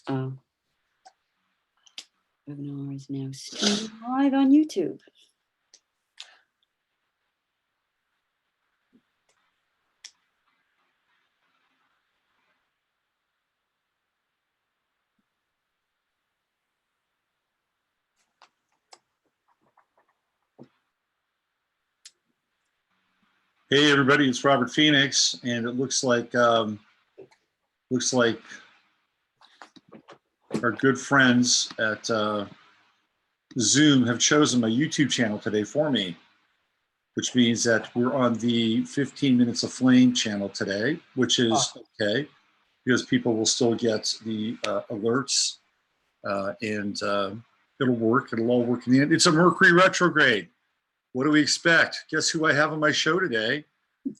Oh. Webinar is now streaming live on YouTube. Hey everybody, it's Robert Phoenix, and it looks like our good friends at Zoom have chosen my YouTube channel today for me, which means that we're on the 15 Minutes of Flame channel today, which is okay because people will still get the alerts and it'll work. It'll all work in the end. It's a Mercury retrograde. What do we expect? Guess who I have on my show today?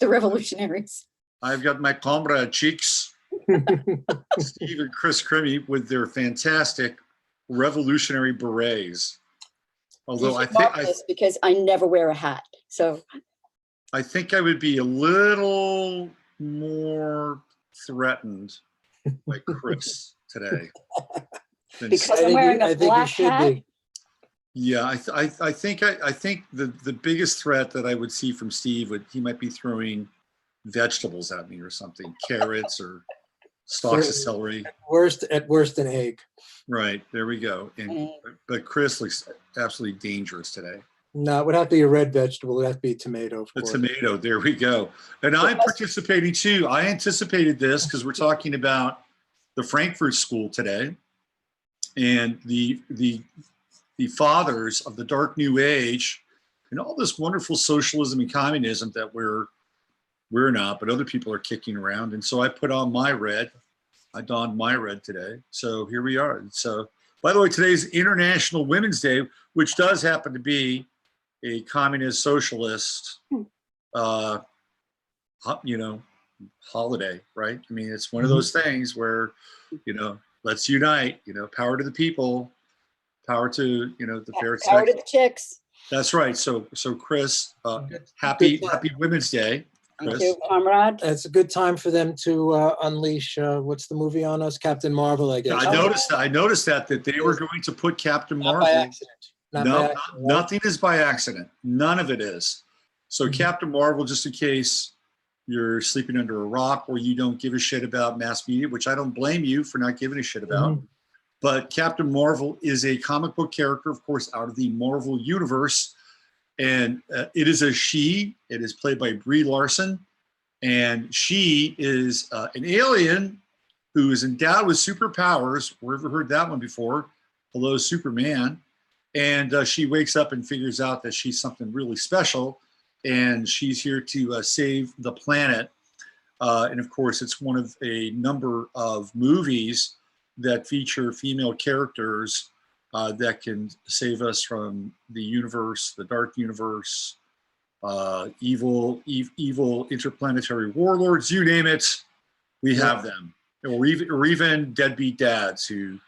The revolutionaries. I've got my comrade cheeks, Steve and Krys Crimi, with their fantastic revolutionary berets. Although I think because I never wear a hat, so I think I would be a little more threatened by Krys today. Because I'm wearing a black hat. Yeah, I think the biggest threat that I would see from Steve he might be throwing vegetables at me or something, carrots or stalks of celery. At worst an egg. Right, there we go. But Krys looks absolutely dangerous today. No, it would have to be a red vegetable. It would have to be a tomato. A tomato, there we go. And I'm participating too. I anticipated this because we're talking about the Frankfurt School today and the fathers of the dark new age and all this wonderful socialism and communism that we're not, but other people are kicking around. And so I put on my red. I donned my red today. So here we are. So, by the way, today's International Women's Day, which does happen to be a communist socialist, holiday, right? I mean, it's one of those things where, let's unite, power to the people, power to, the fair sex. Power to the chicks. That's right. So Krys, happy Women's Day. Thank you, comrade. It's a good time for them to unleash, what's the movie on us? Captain Marvel, I guess. I noticed that they were going to put Captain Marvel. By accident. Nothing is by accident. None of it is. So Captain Marvel, just in case you're sleeping under a rock or you don't give a shit about mass media, which I don't blame you for not giving a shit about. But Captain Marvel is a comic book character, of course, out of the Marvel universe. And it is a she. It is played by Brie Larson. And she is an alien who is endowed with superpowers. We've never heard that one before. Hello, Superman. And she wakes up and figures out that she's something really special. And she's here to save the planet. And of course, it's one of a number of movies that feature female characters that can save us from the universe, the dark universe, evil interplanetary warlords, you name it, we have them. Or even deadbeat dads who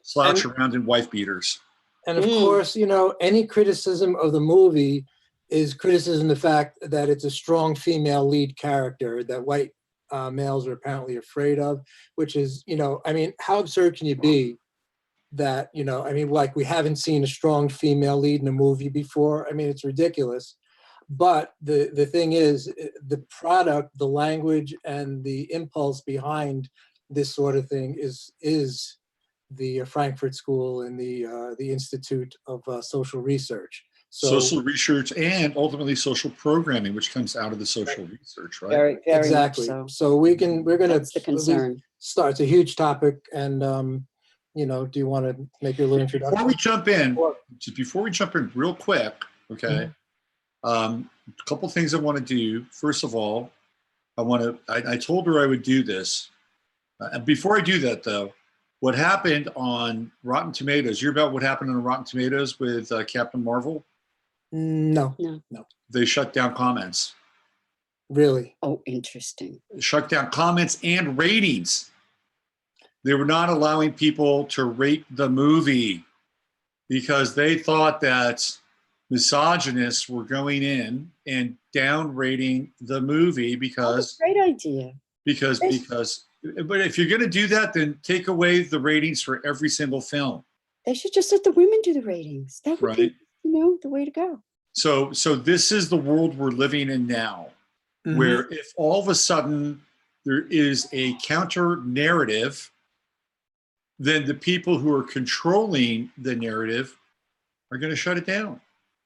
slouch around in wife beaters. And of course, any criticism of the movie is criticism of the fact that it's a strong female lead character that white males are apparently afraid of, which is, how absurd can you be that, like we haven't seen a strong female lead in a movie before. I mean, it's ridiculous. But the thing is, the product, the language, and the impulse behind this sort of thing is the Frankfurt School and the Institute of Social Research. So, social research and ultimately social programming, which comes out of the social research, right? Very exactly. Much so. So we're going to start. It's a huge topic, and do you want to make your little introduction? Before we jump in, real quick, okay? A couple things I want to do. First of all, I told her I would do this. Before I do that, though, what happened on Rotten Tomatoes? You hear about what happened on Rotten Tomatoes with Captain Marvel? No. They shut down comments. Really? Oh, interesting. Shut down comments and ratings. They were not allowing people to rate the movie because they thought that misogynists were going in and down rating the movie because great idea. Because But if you're going to do that, then take away the ratings for every single film. They should just let the women do the ratings. That would Right. be, the way to go. So this is the world we're living in now, where if all of a sudden there is a counter narrative, then the people who are controlling the narrative are going to shut it down.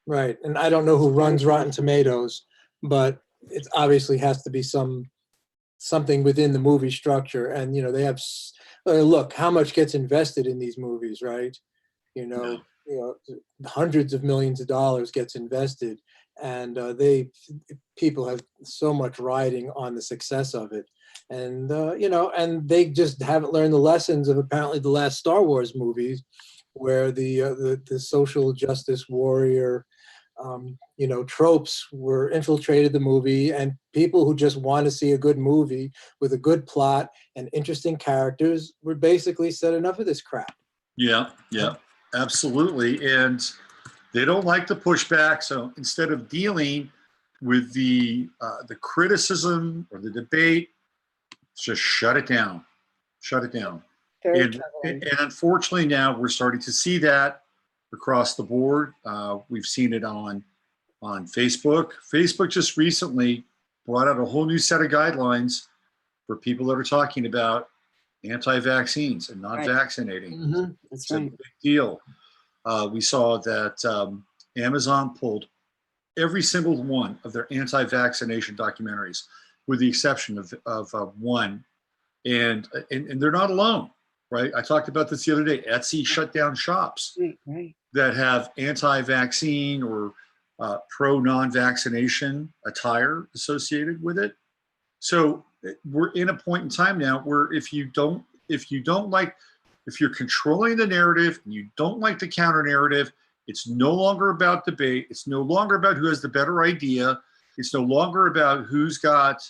Right. And I don't know who runs Rotten Tomatoes, but it obviously has to be something within the movie structure. And, they have, look, how much gets invested in these movies, right? Hundreds of millions of dollars gets invested, and people have so much riding on the success of it. And, and they just haven't learned the lessons of apparently the last Star Wars movies, where the social justice warrior, tropes were infiltrated the movie, and people who just want to see a good movie with a good plot and interesting characters were basically said enough of this crap. Yeah, absolutely. And they don't like the pushback. So instead of dealing with the criticism or the debate, just shut it down. Shut it down. And unfortunately now we're starting to see that across the board. We've seen it on Facebook. Facebook just recently brought out a whole new set of guidelines for people that are talking about anti-vaccines and not vaccinating. It's a big deal. We saw that Amazon pulled every single one of their anti-vaccination documentaries, with the exception of one. And they're not alone, right? I talked about this the other day. Etsy shut down shops that have anti-vaccine or pro-non-vaccination attire associated with it. So we're in a point in time now where if you're controlling the narrative and you don't like the counter narrative, it's no longer about debate. It's no longer about who has the better idea. It's no longer about who's got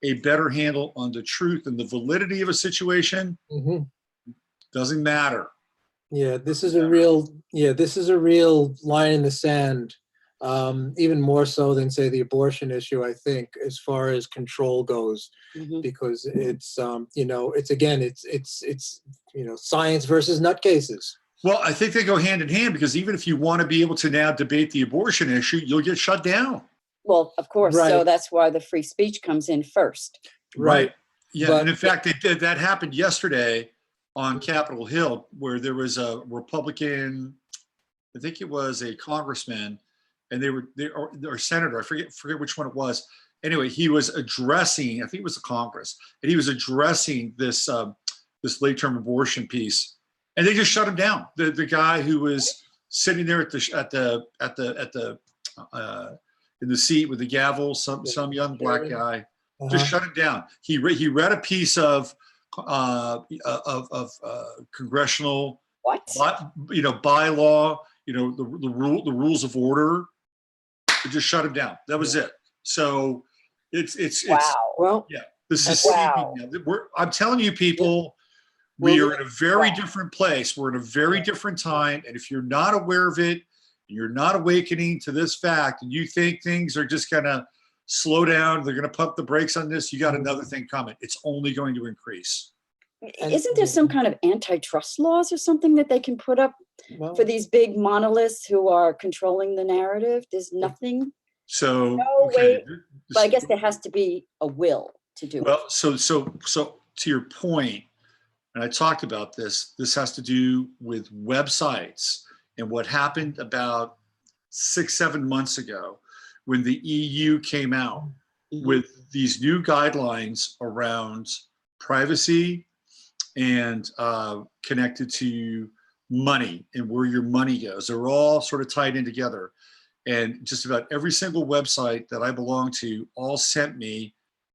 a better handle on the truth and the validity of a situation. Doesn't matter. Yeah, this is a real line in the sand. Even more so than, say, the abortion issue, I think, as far as control goes, because it's science versus nutcases. Well, I think they go hand in hand, because even if you want to be able to now debate the abortion issue, you'll get shut down. Well, of course. Right. So that's why the free speech comes in first. Right. Yeah. And in fact, that happened yesterday on Capitol Hill, where there was a Republican, I think it was a congressman, and or senator, I forget which one it was. Anyway, he was addressing, I think it was the Congress, and he was addressing this late-term abortion piece, and they just shut him down. The guy who was sitting there in the seat with the gavel, some young black guy, just shut him down. He read a piece of congressional bylaw, the rules of order. It just shut him down. That was it. So it's wow. This is I'm telling you, people, we are in a very different place. We're in a very different time, and if you're not aware of it, you're not awakening to this fact, and you think things are just gonna slow down, they're gonna pump the brakes on this, you got another thing coming. It's only going to increase. Isn't there some kind of antitrust laws or something that they can put up for these big monoliths who are controlling the narrative? There's nothing. So no way, but I guess there has to be a will to do it. Well, so to your point, and I talked about this has to do with websites and what happened about 6-7 months ago when the EU came out with these new guidelines around privacy and connected to money and where your money goes. They're all sort of tied in together. And just about every single website that I belong to all sent me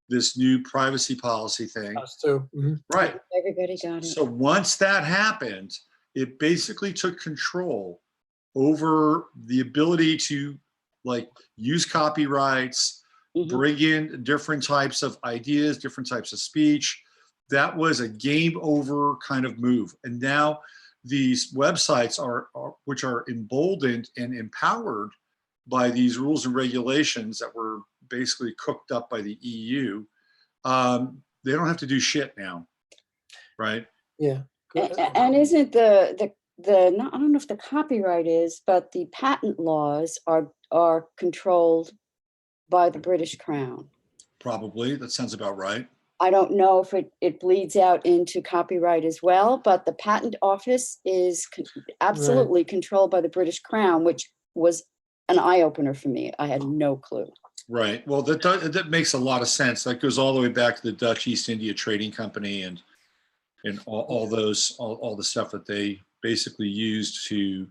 this new privacy policy thing. Us too. Right. Everybody got it. So once that happened, it basically took control over the ability to use copyrights, bring in different types of ideas, different types of speech. That was a game over kind of move. And now these websites which are emboldened and empowered by these rules and regulations that were basically cooked up by the EU, they don't have to do shit now. right? Yeah. And isn't the not, I don't know if the copyright is, but the patent laws are controlled by the British Crown. Probably. That sounds about right. I don't know if it bleeds out into copyright as well, but the patent office is absolutely controlled by the British Crown, which was an eye-opener for me. I had no clue. Right. Well, that makes a lot of sense. That goes all the way back to the Dutch East India Trading Company and all the stuff that they basically used to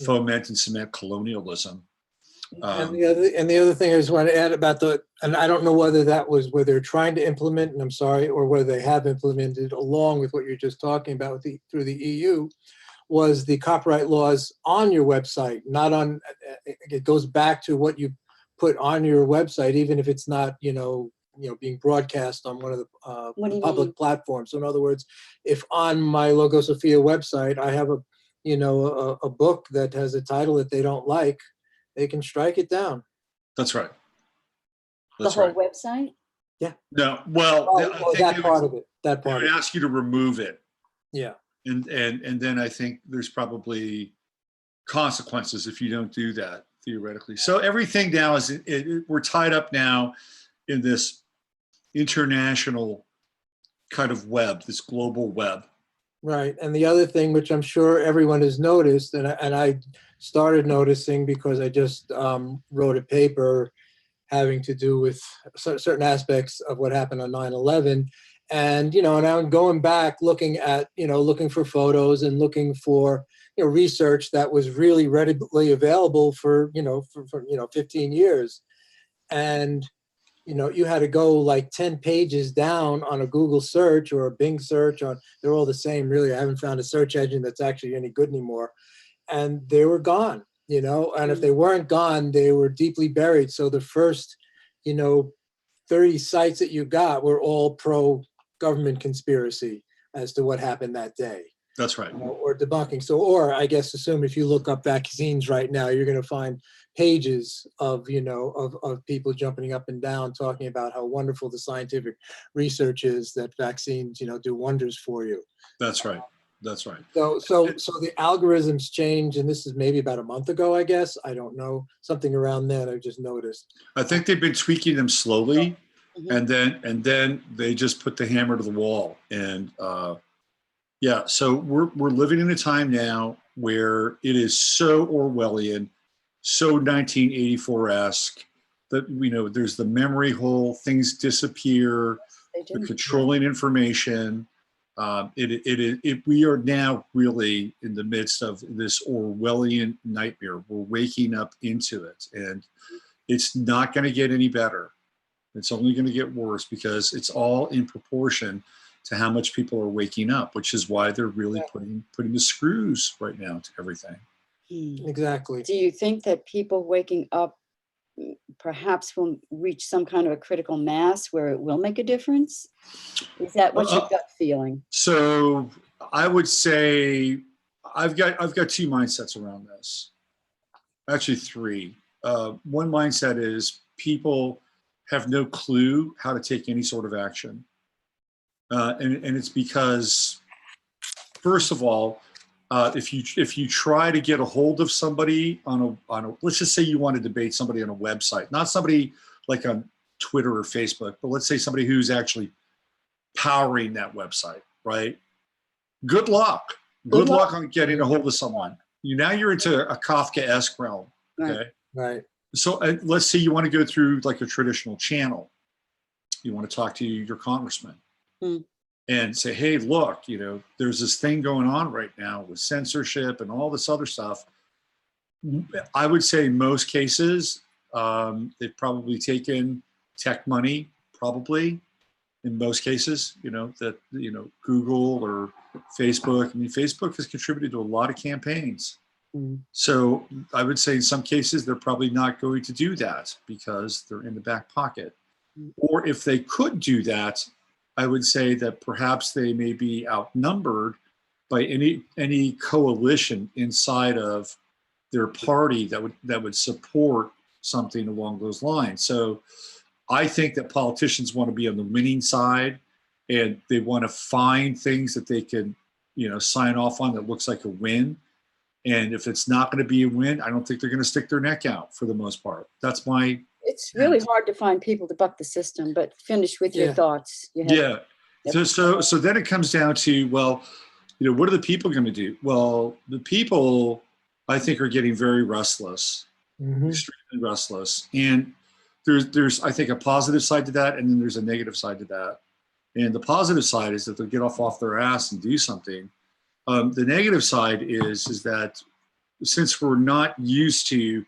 foment and cement colonialism. And the other thing I just want to add about and I don't know whether that was where they're trying to implement, and I'm sorry, or whether they have implemented along with what you're just talking about through the EU, was the copyright laws on your website, not on, it goes back to what you put on your website, even if it's not, being broadcast on one of the public platforms. So in other words, if on my Logosophia website, I have a book that has a title that they don't like, they can strike it down. That's right. The whole website? Yeah. No. Well, I think that part of it. That they part would ask you to remove it. Yeah. And then I think there's probably consequences if you don't do that, theoretically. So everything now is we're tied up now in this international kind of web, this global web. Right. And the other thing, which I'm sure everyone has noticed, and I started noticing because I just wrote a paper having to do with certain aspects of what happened on 9/11. And, and I'm going back looking for photos and looking for, research that was really readily available for 15 years. And, you had to go like 10 pages down on a Google search or a Bing search they're all the same, really. I haven't found a search engine that's actually any good anymore. And they were gone, and if they weren't gone, they were deeply buried. So the first, 30 sites that you got were all pro-government conspiracy as to what happened that day. That's right. Or debunking. So, or I guess assume if you look up vaccines right now, you're going to find pages of, of people jumping up and down talking about how wonderful the scientific research is that vaccines, do wonders for you. That's right. That's right. So the algorithms change, and this is maybe about a month ago, I guess. I don't know, something around then. I just noticed. I think they've been tweaking them slowly, and then they just put the hammer to the wall. And yeah, so we're living in a time now where it is so Orwellian, so 1984-esque that there's the memory hole, things disappear, they're controlling information. We are now really in the midst of this Orwellian nightmare. We're waking up into it, and it's not going to get any better. It's only going to get worse because it's all in proportion to how much people are waking up, which is why they're really putting the screws right now to everything. Exactly. Do you think that people waking up perhaps will reach some kind of a critical mass where it will make a difference? Is that what's your gut feeling? So I would say I've got two mindsets around this. Actually, three. One mindset is people have no clue how to take any sort of action. And it's because, first of all, if you try to get a hold of somebody on a let's just say you want to debate somebody on a website, not somebody like on Twitter or Facebook, but let's say somebody who's actually powering that website, right? Good luck. Good luck on getting a hold of someone. Now you're into a Kafkaesque realm. Okay. Right. So let's say you want to go through like a traditional channel. You want to talk to your congressman. And say, hey, look, there's this thing going on right now with censorship and all this other stuff. I would say in most cases, they've probably taken tech money, probably in most cases, Google or Facebook. I mean, Facebook has contributed to a lot of campaigns. So I would say in some cases, they're probably not going to do that because they're in the back pocket. Or if they could do that, I would say that perhaps they may be outnumbered by any coalition inside of their party that would support something along those lines. So I think that politicians want to be on the winning side, and they want to find things that they can, sign off on that looks like a win. And if it's not going to be a win, I don't think they're going to stick their neck out for the most part. That's my. It's really hard to find people to buck the system, but finish with your thoughts. Yeah. So then it comes down to, well, what are the people going to do? Well, the people, I think, are getting very restless, extremely restless. And there's, I think, a positive side to that, and then there's a negative side to that. And the positive side is that they'll get off their ass and do something. The negative side is that since we're not used to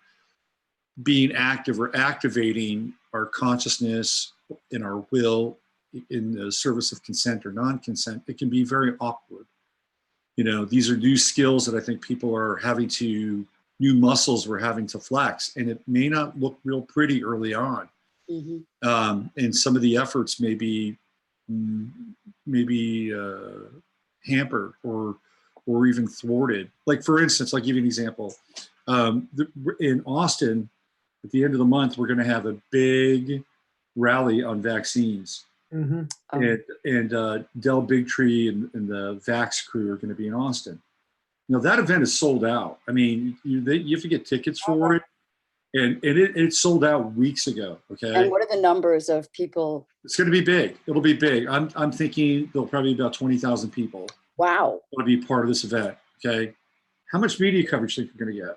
being active or activating our consciousness and our will in the service of consent or non-consent, it can be very awkward. These are new skills that I think people are having to, new muscles we're having to flex, and it may not look real pretty early on. And some of the efforts may be hampered or even thwarted. Like, for instance, I'll give you an example. In Austin, at the end of the month, we're going to have a big rally on vaccines. And Del Bigtree and the Vax crew are going to be in Austin. That event is sold out. I mean, you have to get tickets for it. And it sold out weeks ago. Okay. And what are the numbers of people? It's going to be big. It'll be big. I'm thinking there'll probably be about 20,000 people. Wow. Want to be part of this event. Okay. How much media coverage do you think you're going to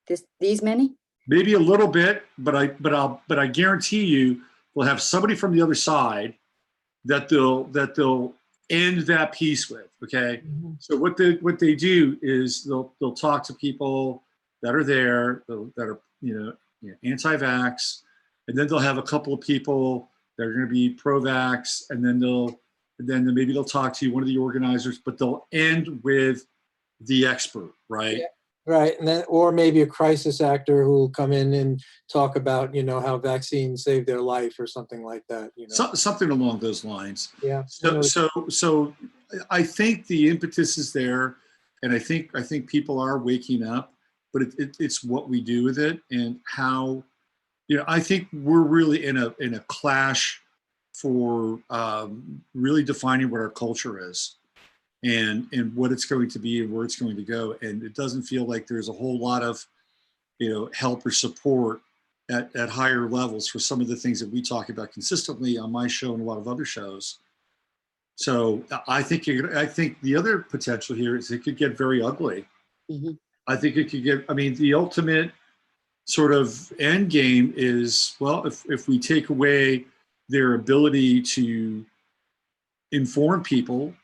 get? These many? Maybe a little bit, but I guarantee you we'll have somebody from the other side that they'll end that piece with. Okay. So what they do is they'll talk to people that are there, that are anti-vax, and then they'll have a couple of people that are going to be pro-vax, and then maybe they'll talk to one of the organizers, but they'll end with the expert, right? Yeah. Right, and then, or maybe a crisis actor who will come in and talk about, how vaccines saved their life or something like that. Something along those lines. Yeah. So I think the impetus is there, and I think people are waking up, but it's what we do with it and how. I think we're really in a clash for really defining what our culture is. And what it's going to be and where it's going to go. And it doesn't feel like there's a whole lot of, help or support at higher levels for some of the things that we talk about consistently on my show and a lot of other shows. So I think the other potential here is it could get very ugly. I think it could get, the ultimate sort of end game is, well, if we take away their ability to inform people,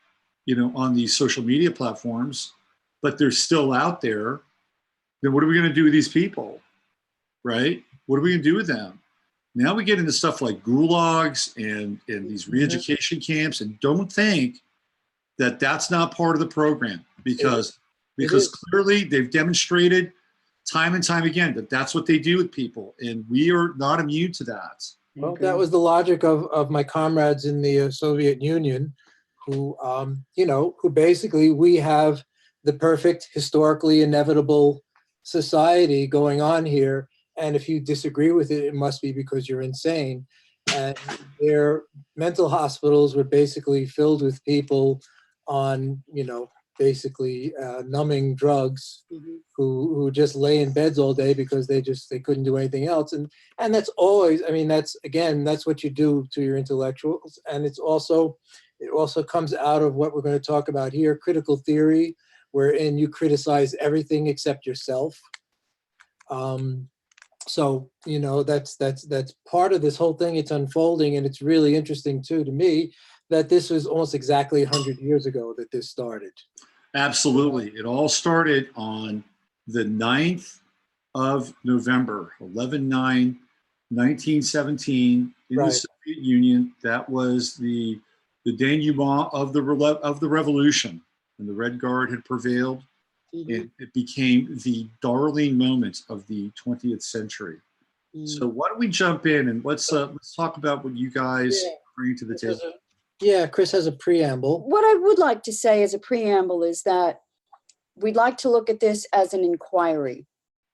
on these social media platforms, but they're still out there, then what are we going to do with these people, right? What are we going to do with them? Now we get into stuff like gulags and these re-education camps, and don't think that that's not part of the program, because clearly they've demonstrated time and time again that that's what they do with people, and we are not immune to that. Well, that was the logic of my comrades in the Soviet Union, who basically, we have the perfect historically inevitable society going on here. And if you disagree with it, it must be because you're insane. And their mental hospitals were basically filled with people on, basically numbing drugs who just lay in beds all day because they couldn't do anything else. And that's always, that's what you do to your intellectuals. And it also comes out of what we're going to talk about here, critical theory, wherein you criticize everything except yourself. So, that's part of this whole thing. It's unfolding, and it's really interesting too, to me, that this was almost exactly 100 years ago that this started. Absolutely. It all started on the 9th of November, 11/9/1917 in the Soviet Union. That was the denouement of the revolution, and the Red Guard had prevailed. And it became the darling moment of the 20th century. So why don't we jump in and let's talk about what you guys bring to the table. Yeah, Krys has a preamble. What I would like to say as a preamble is that we'd like to look at this as an inquiry.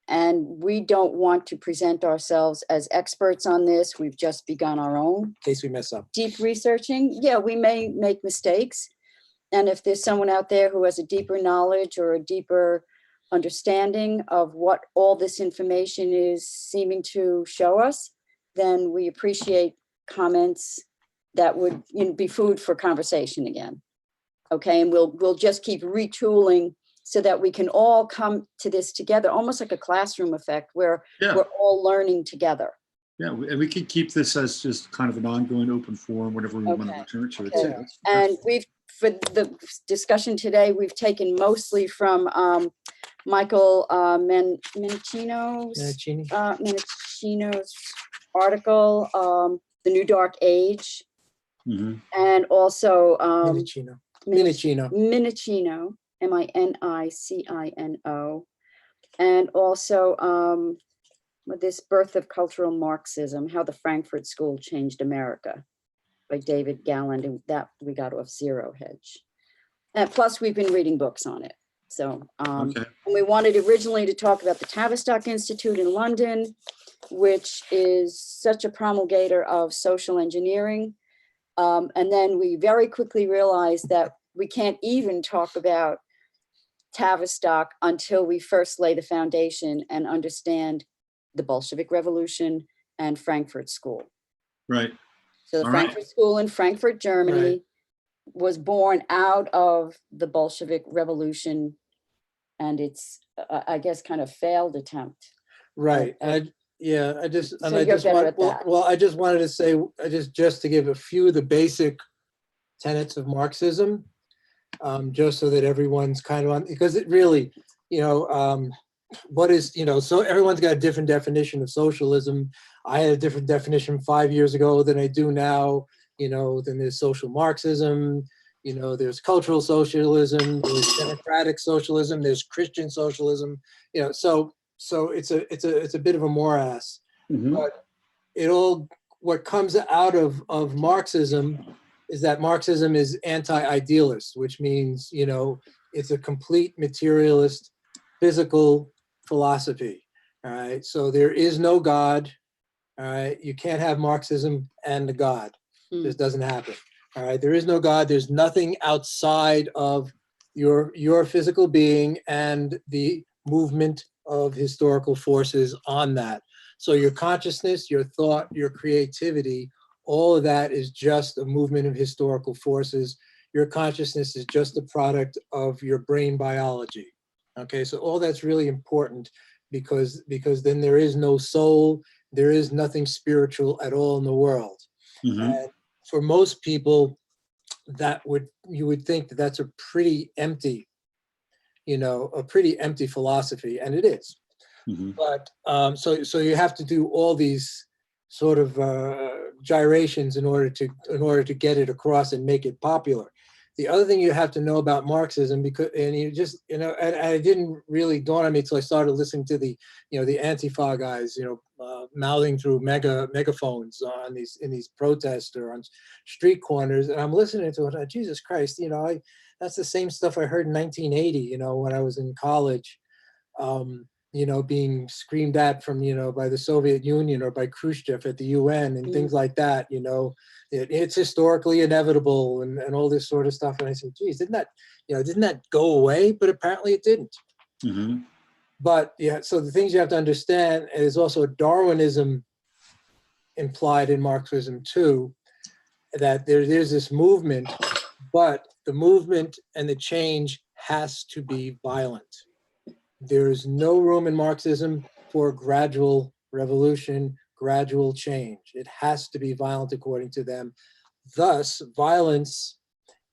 And we don't want to present ourselves as experts on this. We've just begun our own In case we mess up. deep researching. Yeah, we may make mistakes. And if there's someone out there who has a deeper knowledge or a deeper understanding of what all this information is seeming to show us, then we appreciate comments that would be food for conversation again. Okay, and we'll just keep retooling so that we can all come to this together, almost like a classroom effect where Yeah. we're all learning together. Yeah, and we could keep this as just kind of an ongoing open forum whenever we want to Okay. return to it. Okay. too. And for the discussion today, we've taken mostly from Michael Menichino's Cini? Menichino's article, The New Dark Age, Mhm. and also Minichino. Minichino. Menichino, Minicino, and also with this Birth of Cultural Marxism, How the Frankfurt School Changed America by David Galland, and that we got off Zero Hedge. And plus we've been reading books on it. So Okay. and we wanted originally to talk about the Tavistock Institute in London, which is such a promulgator of social engineering. And then we very quickly realized that we can't even talk about Tavistock until we first lay the foundation and understand the Bolshevik Revolution and Frankfurt School. Right. So the All right. Frankfurt School in Frankfurt, Germany was born out of the Bolshevik Revolution, and it's, I guess, kind of failed attempt. Right. Okay. I just So you're better at that. well, I just wanted to say, just to give a few of the basic tenets of Marxism, just so that everyone's kind of on, because it really, what is, so everyone's got a different definition of socialism. I had a different definition 5 years ago than I do now. Then there's social Marxism, there's cultural socialism, there's democratic socialism, there's Christian socialism, so it's a bit of a morass. Mhm. But what comes out of Marxism is that Marxism is anti-idealist, which means, it's a complete materialist, physical philosophy. All right. So there is no God. All right. You can't have Marxism and a God. This doesn't happen. All right. There is no God. There's nothing outside of your physical being and the movement of historical forces on that. So your consciousness, your thought, your creativity, all of that is just a movement of historical forces. Your consciousness is just a product of your brain biology. Okay, so all that's really important because then there is no soul, there is nothing spiritual at all in the world. Mhm. And for most people, you would think that that's a pretty empty, philosophy, and it is. Mhm. But so you have to do all these sort of gyrations in order to get it across and make it popular. The other thing you have to know about Marxism, and it didn't really dawn on me until I started listening to the Antifa guys, mouthing through megaphones in these protests or on street corners, and I'm listening to it. Jesus Christ, that's the same stuff I heard in 1980, when I was in college. Being screamed at from, by the Soviet Union or by Khrushchev at the UN and things like that, it's historically inevitable and all this sort of stuff. And I said, geez, didn't that go away? But apparently it didn't. Mhm. But yeah, so the things you have to understand is also Darwinism implied in Marxism too, that there's this movement, but the movement and the change has to be violent. There is no room in Marxism for gradual revolution, gradual change. It has to be violent according to them. Thus, violence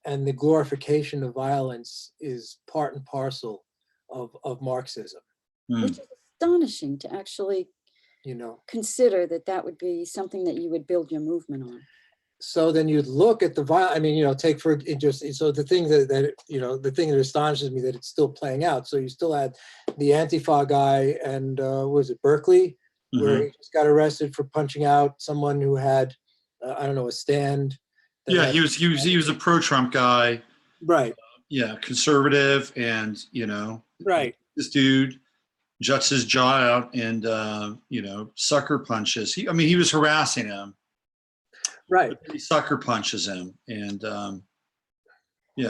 and the glorification of violence is part and parcel of Marxism. Which is astonishing to actually consider that would be something that you would build your movement on. So then you'd look at the take for it just, so the thing the thing that astonishes me that it's still playing out. So you still had the Antifa guy and was it Berkeley, where he just got arrested for punching out someone who had, a stand. Yeah, he was a pro-Trump guy. Right. Yeah, conservative, and right. This dude juts his jaw out and, sucker punches. He was harassing him. Right. He sucker punches him. And,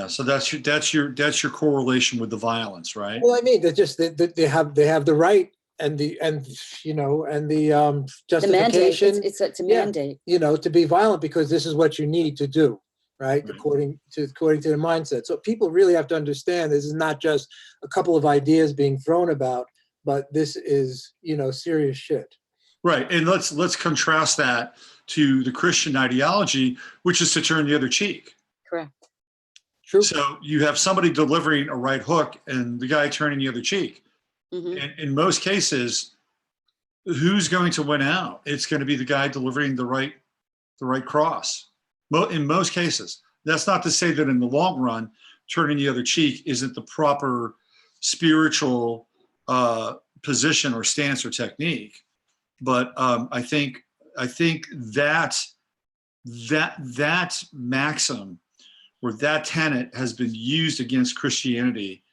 so that's your correlation with the violence, right? Well, I mean, they have the right and the The justification. mandate, it's a Yeah. mandate. To be violent because this is what you need to do, right? Right. According to the mindset. So people really have to understand this is not just a couple of ideas being thrown about, but this is, serious shit. Right. And let's contrast that to the Christian ideology, which is to turn the other cheek. Correct. True. So you have somebody delivering a right hook and the guy turning the other cheek. Mhm. And in most cases, who's going to win out? It's going to be the guy delivering the right cross. In most cases. That's not to say that in the long run, turning the other cheek isn't the proper spiritual position or stance or technique. But I think that maxim or that tenet has been used against Christianity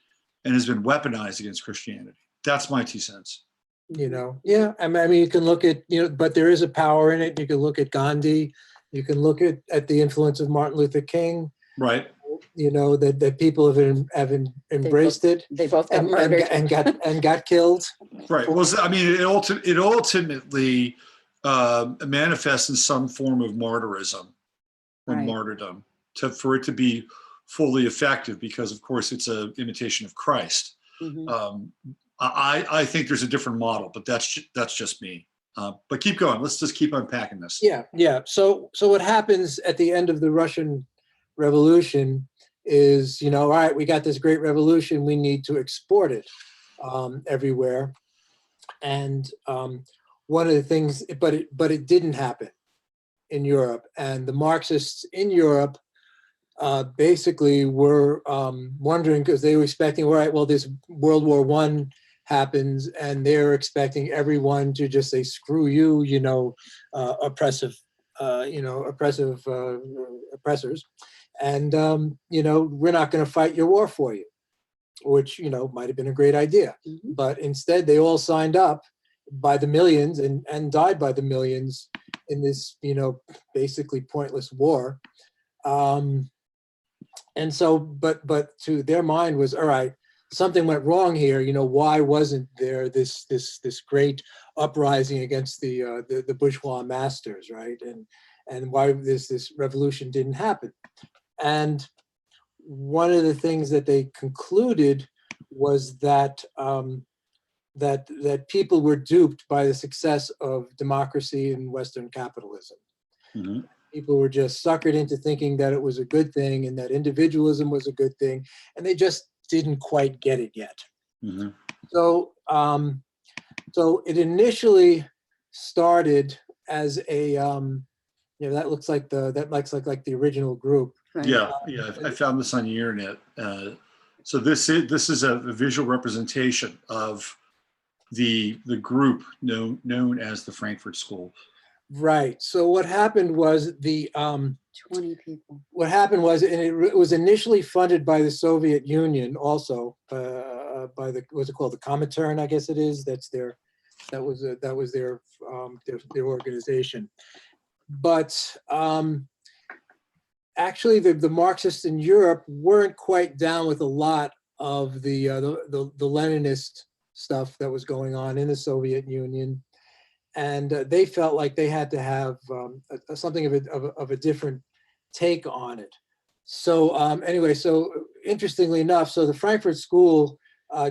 and has been weaponized against Christianity. That's my 2 cents. Yeah. I mean, you can look at, but there is a power in it. You can look at Gandhi. You can look at the influence of Martin Luther King. Right. That people have embraced it. They both got murdered. and got killed. Right. Well, I mean, it ultimately manifests in some form of martyrism or Right. martyrdom for it to be fully effective, because of course it's an imitation of Christ. Mhm. I think there's a different model, but that's just me. But keep going. Let's just keep unpacking this. Yeah. So what happens at the end of the Russian Revolution is, all right, we got this great revolution. We need to export it everywhere. And one of the things, but it didn't happen in Europe. And the Marxists in Europe basically were wondering, because they were expecting, all right, well, this World War I happens, and they're expecting everyone to just say, screw you, oppressors. And, we're not going to fight your war for you, which, might have been a great idea. Mhm. But instead, they all signed up by the millions and died by the millions in this, basically pointless war. And so, but to their mind was, all right, something went wrong here. Why wasn't there this great uprising against the bourgeois masters, right? And why this revolution didn't happen? And one of the things that they concluded was that that people were duped by the success of democracy and Western capitalism. Mm-hmm. People were just suckered into thinking that it was a good thing and that individualism was a good thing, and they just didn't quite get it yet. Mm-hmm. So, so it initially started as a, that looks like like the original group. Right. Yeah. I found this on the internet. So this is a visual representation of the group known as the Frankfurt School. Right. So what happened was 20 people. what happened was, and it was initially funded by the Soviet Union, also by what's it called, the Comintern, I guess it is. That was their organization. But actually, the Marxists in Europe weren't quite down with a lot of the Leninist stuff that was going on in the Soviet Union. And they felt like they had to have something of a different take on it. So anyway, so interestingly enough, so the Frankfurt School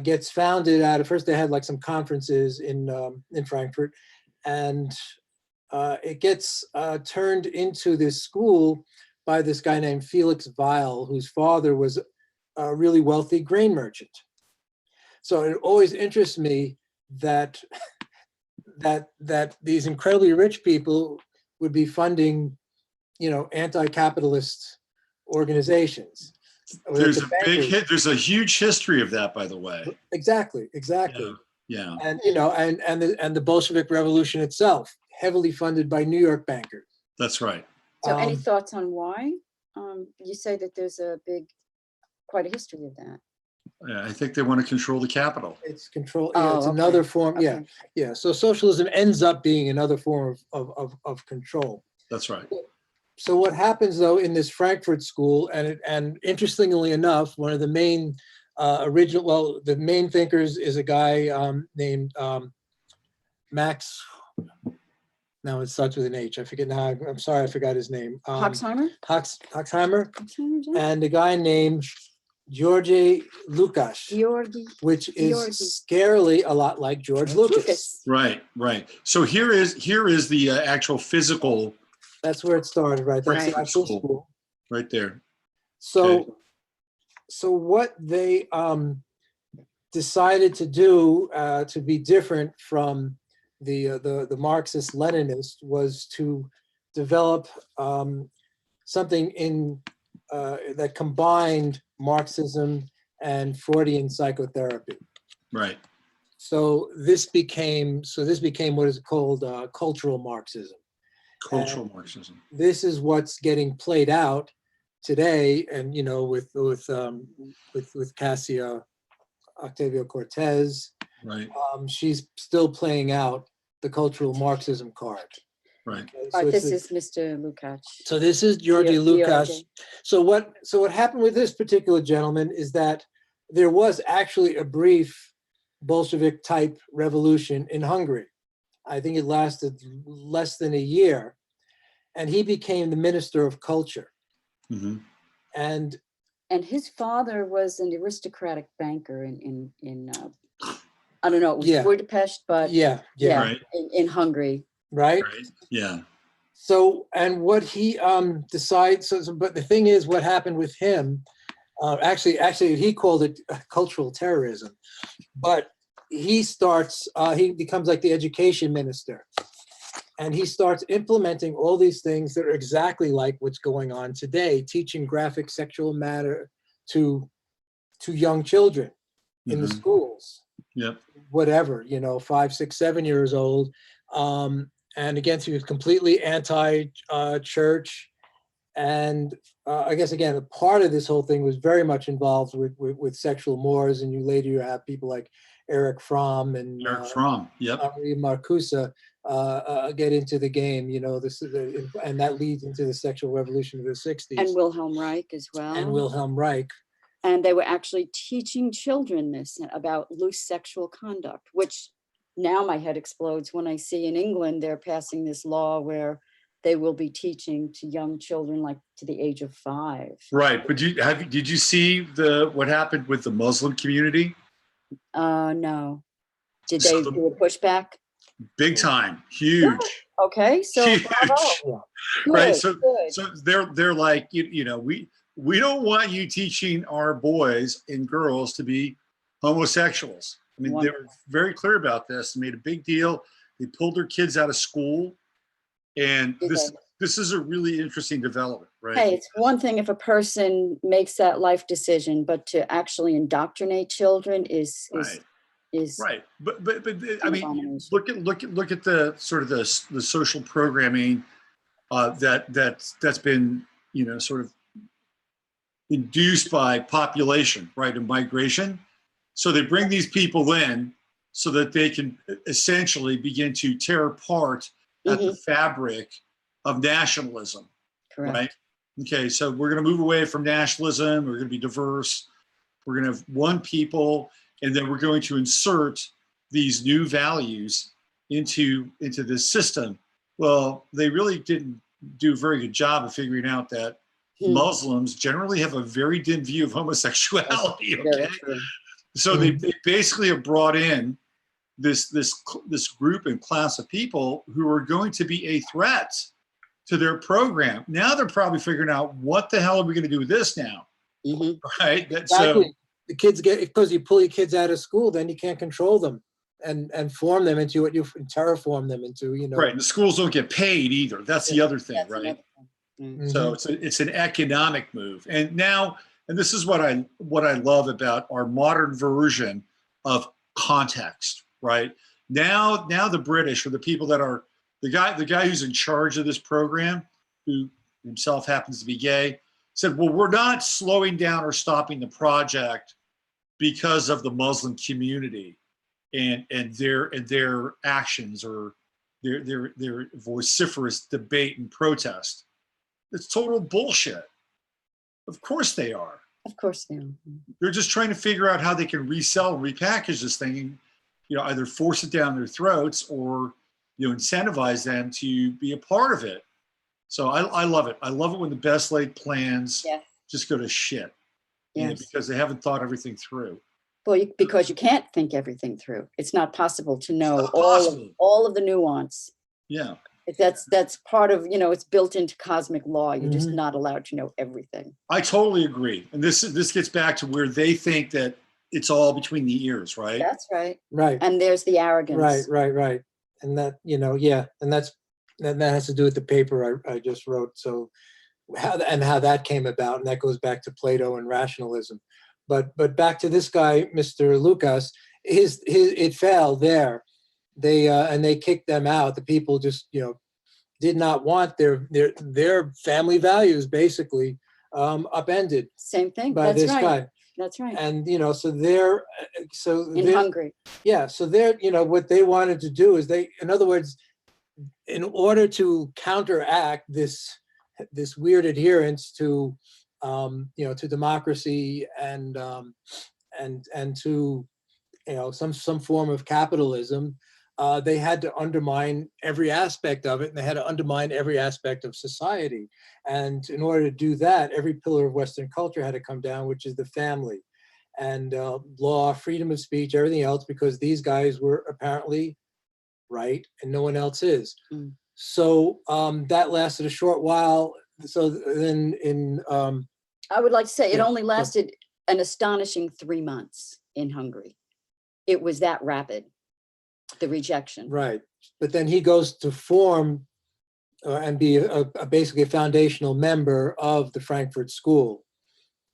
gets founded out of, first they had like some conferences in Frankfurt, and it gets turned into this school by this guy named Felix Weil, whose father was a really wealthy grain merchant. So it always interests me that that these incredibly rich people would be funding, anti-capitalist organizations. There's a huge history of that, by the way. Exactly. Yeah. And and the Bolshevik Revolution itself, heavily funded by New York bankers. That's right. So any thoughts on why? You say that there's quite a history of that. I think they want to control the capital. It's control, Oh, yeah, it's okay. another form, yeah, Okay. yeah. So socialism ends up being another form of control. That's right. So what happens though in this Frankfurt School, and interestingly enough, one of the main the main thinkers is a guy named Max. Now it starts with an H. I forget now. I'm sorry, I forgot his name. Hoxheimer? Hoxheimer, Hoxheimer's it? and a guy named Georgi Lukács, Georgi. which is Georgi. scarily a lot like George Lucas. Right, right. So here is the actual physical. That's where it started, right? That's the Frankfurt actual School. school. Right there. So, Okay. so what they decided to do to be different from the Marxist-Leninist was to develop something in that combined Marxism and Freudian psychotherapy. Right. So this became what is called cultural Marxism. Cultural Marxism. This is what's getting played out today, and with Cassia Octavio-Cortez, Right. she's still playing out the cultural Marxism card. Right. Okay, All right, it's this is Mr. Lukács. So this is Georgi Georgi. Lukács. So what happened with this particular gentleman is that there was actually a brief Bolshevik type revolution in Hungary. I think it lasted less than a year, and he became the Minister of Culture. Mm-hmm. And his father was an aristocratic banker in I don't know, it was Yeah. Budapest, but yeah, Right. in Hungary. right. Right. Yeah. So, and what he decides, but the thing is, what happened with him, actually, he called it cultural terrorism, but he becomes like the education minister, and he starts implementing all these things that are exactly like what's going on today, teaching graphic sexual matter to young children in the Mhm. schools. Yep. Whatever, 5, 6, 7 years old. And again, he was completely anti-church. And I guess, again, a part of this whole thing was very much involved with sexual mores. And later you have people like Erich Fromm and Eric Fromm. Yep. Henri Marcuse get into the game, and that leads into the sexual revolution of the 60s. And Wilhelm Reich as well. And Wilhelm Reich. And they were actually teaching children this about loose sexual conduct, which now my head explodes when I see in England they're passing this law where they will be teaching to young children like to the age of 5. Right. But did you see what happened with the Muslim community? No. Did So they do a pushback? Big time. Huge. Okay, so Huge. bravo. Good, Right. So good. so they're like, we don't want you teaching our boys and girls to be homosexuals. I mean, they were very clear about this and made a big deal. They pulled their kids out of school. And this is a really interesting development, right? Hey, it's one thing if a person makes that life decision, but to actually indoctrinate children is right. But I mean, look at the sort of the social programming that's been sort of induced by population, right, and migration. So they bring these people in so that they can essentially begin to tear apart at the fabric of nationalism. Correct. Right? Okay, so we're going to move away from nationalism. We're going to be diverse. We're going to have one people, and then we're going to insert these new values into this system. Well, they really didn't do a very good job of figuring out that Muslims generally have a very dim view of homosexuality. Okay, so they basically have brought in this group and class of people who are going to be a threat to their program. Now they're probably figuring out what the hell are we going to do with this now, right? Exactly. The kids because you pull your kids out of school, then you can't control them and form them into what you terraform them into. Right. And the schools don't get paid either. That's the other thing, right? So it's an economic move. And this is what I love about our modern version of context, right? Now the British, or the people that are the guy who's in charge of this program, who himself happens to be gay, said, well, we're not slowing down or stopping the project because of the Muslim community and their actions or their vociferous debate and protest. It's total bullshit. Of course they are. Of course they are. They're just trying to figure out how they can resell and repackage this thing and, either force it down their throats or, incentivize them to be a part of it. So I love it. I love it when the best laid plans just go to shit. Yes. Because they haven't thought everything through. Well, because you can't think everything through. It's not possible to know possible. all of the nuance. Yeah. That's part of, it's built into cosmic law. You're just not allowed to know everything. I totally agree. And this gets back to where they think that it's all between the ears, right? That's right. Right. And there's the arrogance. Right. And that, and that has to do with the paper I just wrote. So how that came about, and that goes back to Plato and rationalism. But back to this guy, Mr. Lucas, it failed there. They kicked them out. The people just, did not want their family values basically upended. Same thing. By That's this right. guy. That's right. And so In Hungary. Yeah. So they're what they wanted to do is in other words, in order to counteract this weird adherence to to democracy and to some form of capitalism, they had to undermine every aspect of it, and they had to undermine every aspect of society. And in order to do that, every pillar of Western culture had to come down, which is the family, and law, freedom of speech, everything else, because these guys were apparently right and no one else is. So that lasted a short while. So then I would like to say it only lasted an astonishing 3 months in Hungary. It was that rapid, the rejection. Right. But then he goes to form and be basically a foundational member of the Frankfurt School.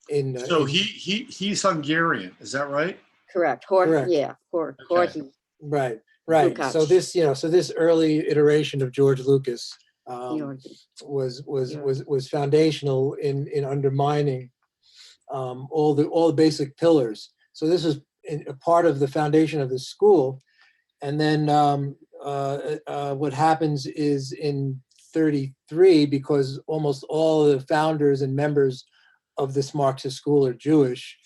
He's Hungarian, is that right? Correct. Correct. Yeah. Okay. Right. Lukács. So this early iteration of George Lucas was foundational in undermining all the basic pillars. So this is a part of the foundation of the school. And then what happens is in 1933, because almost all the founders and members of this Marxist school are Jewish,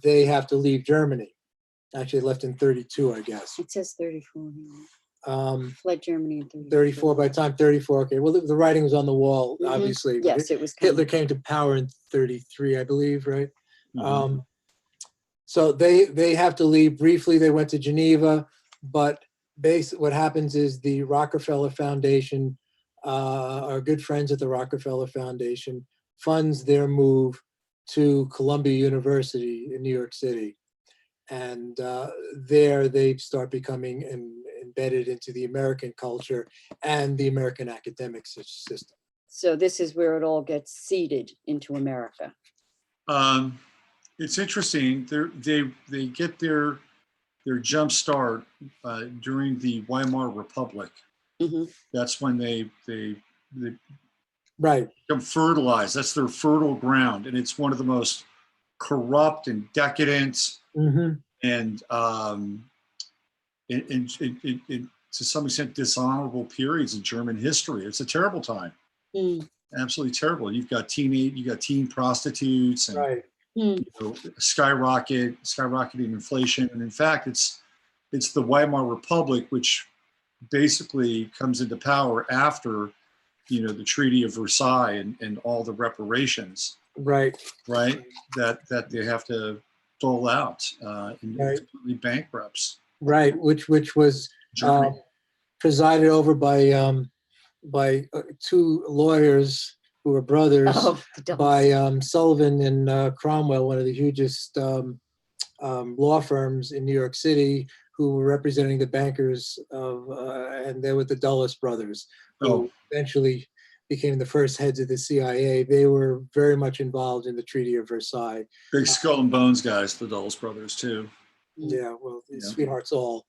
they have to leave Germany. Actually, left in 1932, I guess. It says 34. Fled Germany in 34. By the time 34, okay. Well, the writing was on the wall, obviously. Yes, it was. Hitler came to power in 1933, I believe, right? So they have to leave briefly. They went to Geneva, but what happens is the Rockefeller Foundation, our good friends at the Rockefeller Foundation, funds their move to Columbia University in New York City. And there they start becoming embedded into the American culture and the American academic system. So this is where it all gets seeded into America. It's interesting. They get their jump start during the Weimar Republic. That's when they become fertilized. That's their fertile ground, and it's one of the most corrupt and decadent and to some extent dishonorable periods in German history. It's a terrible time. Absolutely terrible. You've got teen prostitutes and skyrocketing inflation. And in fact, it's the Weimar Republic, which basically comes into power after, the Treaty of Versailles and all the reparations. Right. That they have to dole out and completely bankrupts. Right. Which was presided over by two lawyers who were brothers, by Sullivan and Cromwell, one of the hugest law firms in New York City, who were representing the bankers and they were the Dulles brothers, who eventually became the first heads of the CIA. They were very much involved in the Treaty of Versailles. Big skull and bones guys, the Dulles brothers too. Yeah, well, sweethearts all.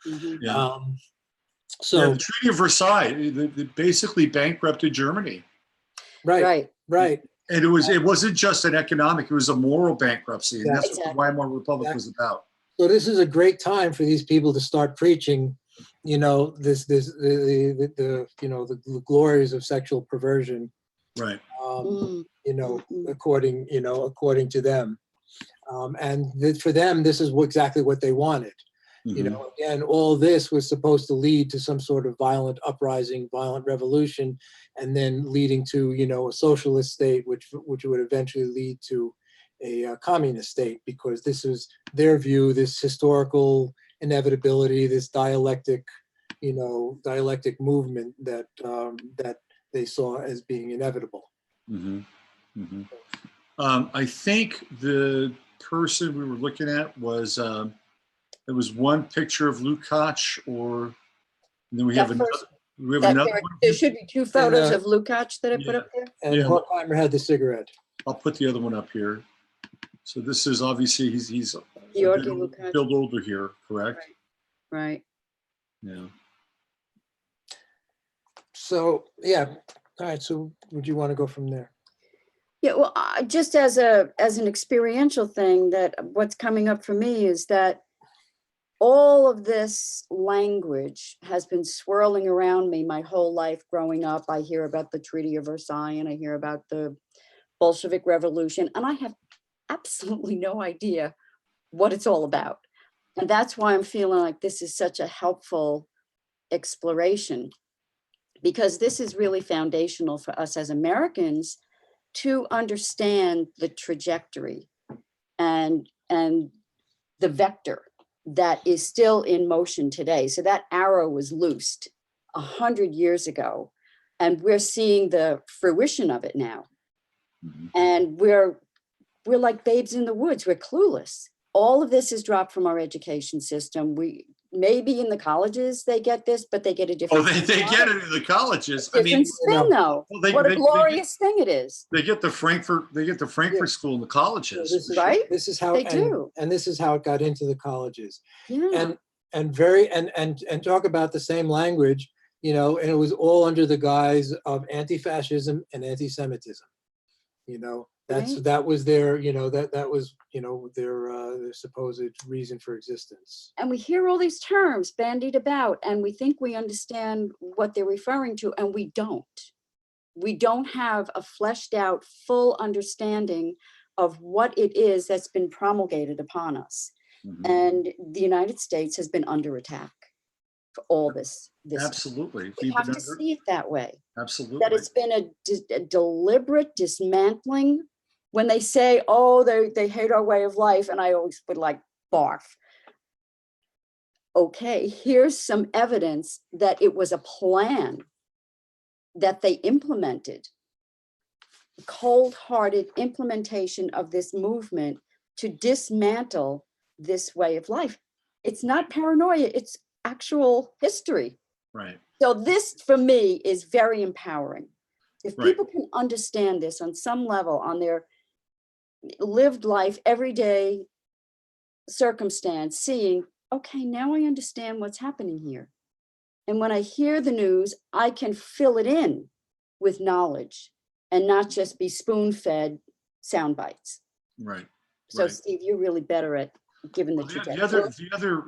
So the Treaty of Versailles, they basically bankrupted Germany. Right. And it wasn't just an economic, it was a moral bankruptcy. And that's what the Weimar Republic was about. So this is a great time for these people to start preaching, the glories of sexual perversion. Right. According to them. And for them, this is exactly what they wanted. Again, all this was supposed to lead to some sort of violent uprising, violent revolution, and then leading to, a socialist state, which would eventually lead to a communist state, because this is their view, this historical inevitability, this dialectic movement that they saw as being inevitable. I think the person we were looking at was there was one picture of Lukács, and then we have another. One. There should be two photos of Lukács that I put up there. And Horkheimer had the cigarette. I'll put the other one up here. So this is obviously he's a Lukács. bit older here, correct? Right. Yeah. So yeah, all right. So would you want to go from there? Yeah. Well, just as an experiential thing, that what's coming up for me is that all of this language has been swirling around me my whole life growing up. I hear about the Treaty of Versailles and I hear about the Bolshevik Revolution, and I have absolutely no idea what it's all about. And that's why I'm feeling like this is such a helpful exploration, because this is really foundational for us as Americans to understand the trajectory and the vector that is still in motion today. So that arrow was loosed 100 years ago, and we're seeing the fruition of it now. And we're like babes in the woods. We're clueless. All of this is dropped from our education system. Maybe in the colleges they get this, but they get a different. Oh, they get it in the colleges. Different spin, though. Well, what a glorious thing it is. They get the Frankfurt School in the colleges. So right? This is how they do, and this is how it got into the colleges. Yeah. And talk about the same language, and it was all under the guise of anti-fascism and anti-Semitism. That was their, that was their supposed reason for existence. And we hear all these terms bandied about, and we think we understand what they're referring to, and we don't. We don't have a fleshed out, full understanding of what it is that's been promulgated upon us. And the United States has been under attack for all this. Absolutely. We have to see it that way. Absolutely. That it's been a deliberate dismantling. When they say, oh, they hate our way of life, and I always would like barf. Okay, here's some evidence that it was a plan that they implemented. Cold-hearted implementation of this movement to dismantle this way of life. It's not paranoia, it's actual history. Right. So this, for me, is very empowering. If people can understand this on some level, on their lived life, everyday circumstance, seeing, okay, now I understand what's happening here. And when I hear the news, I can fill it in with knowledge and not just be spoon-fed sound bites. Right. So Steve, you're really better at giving the trajectory.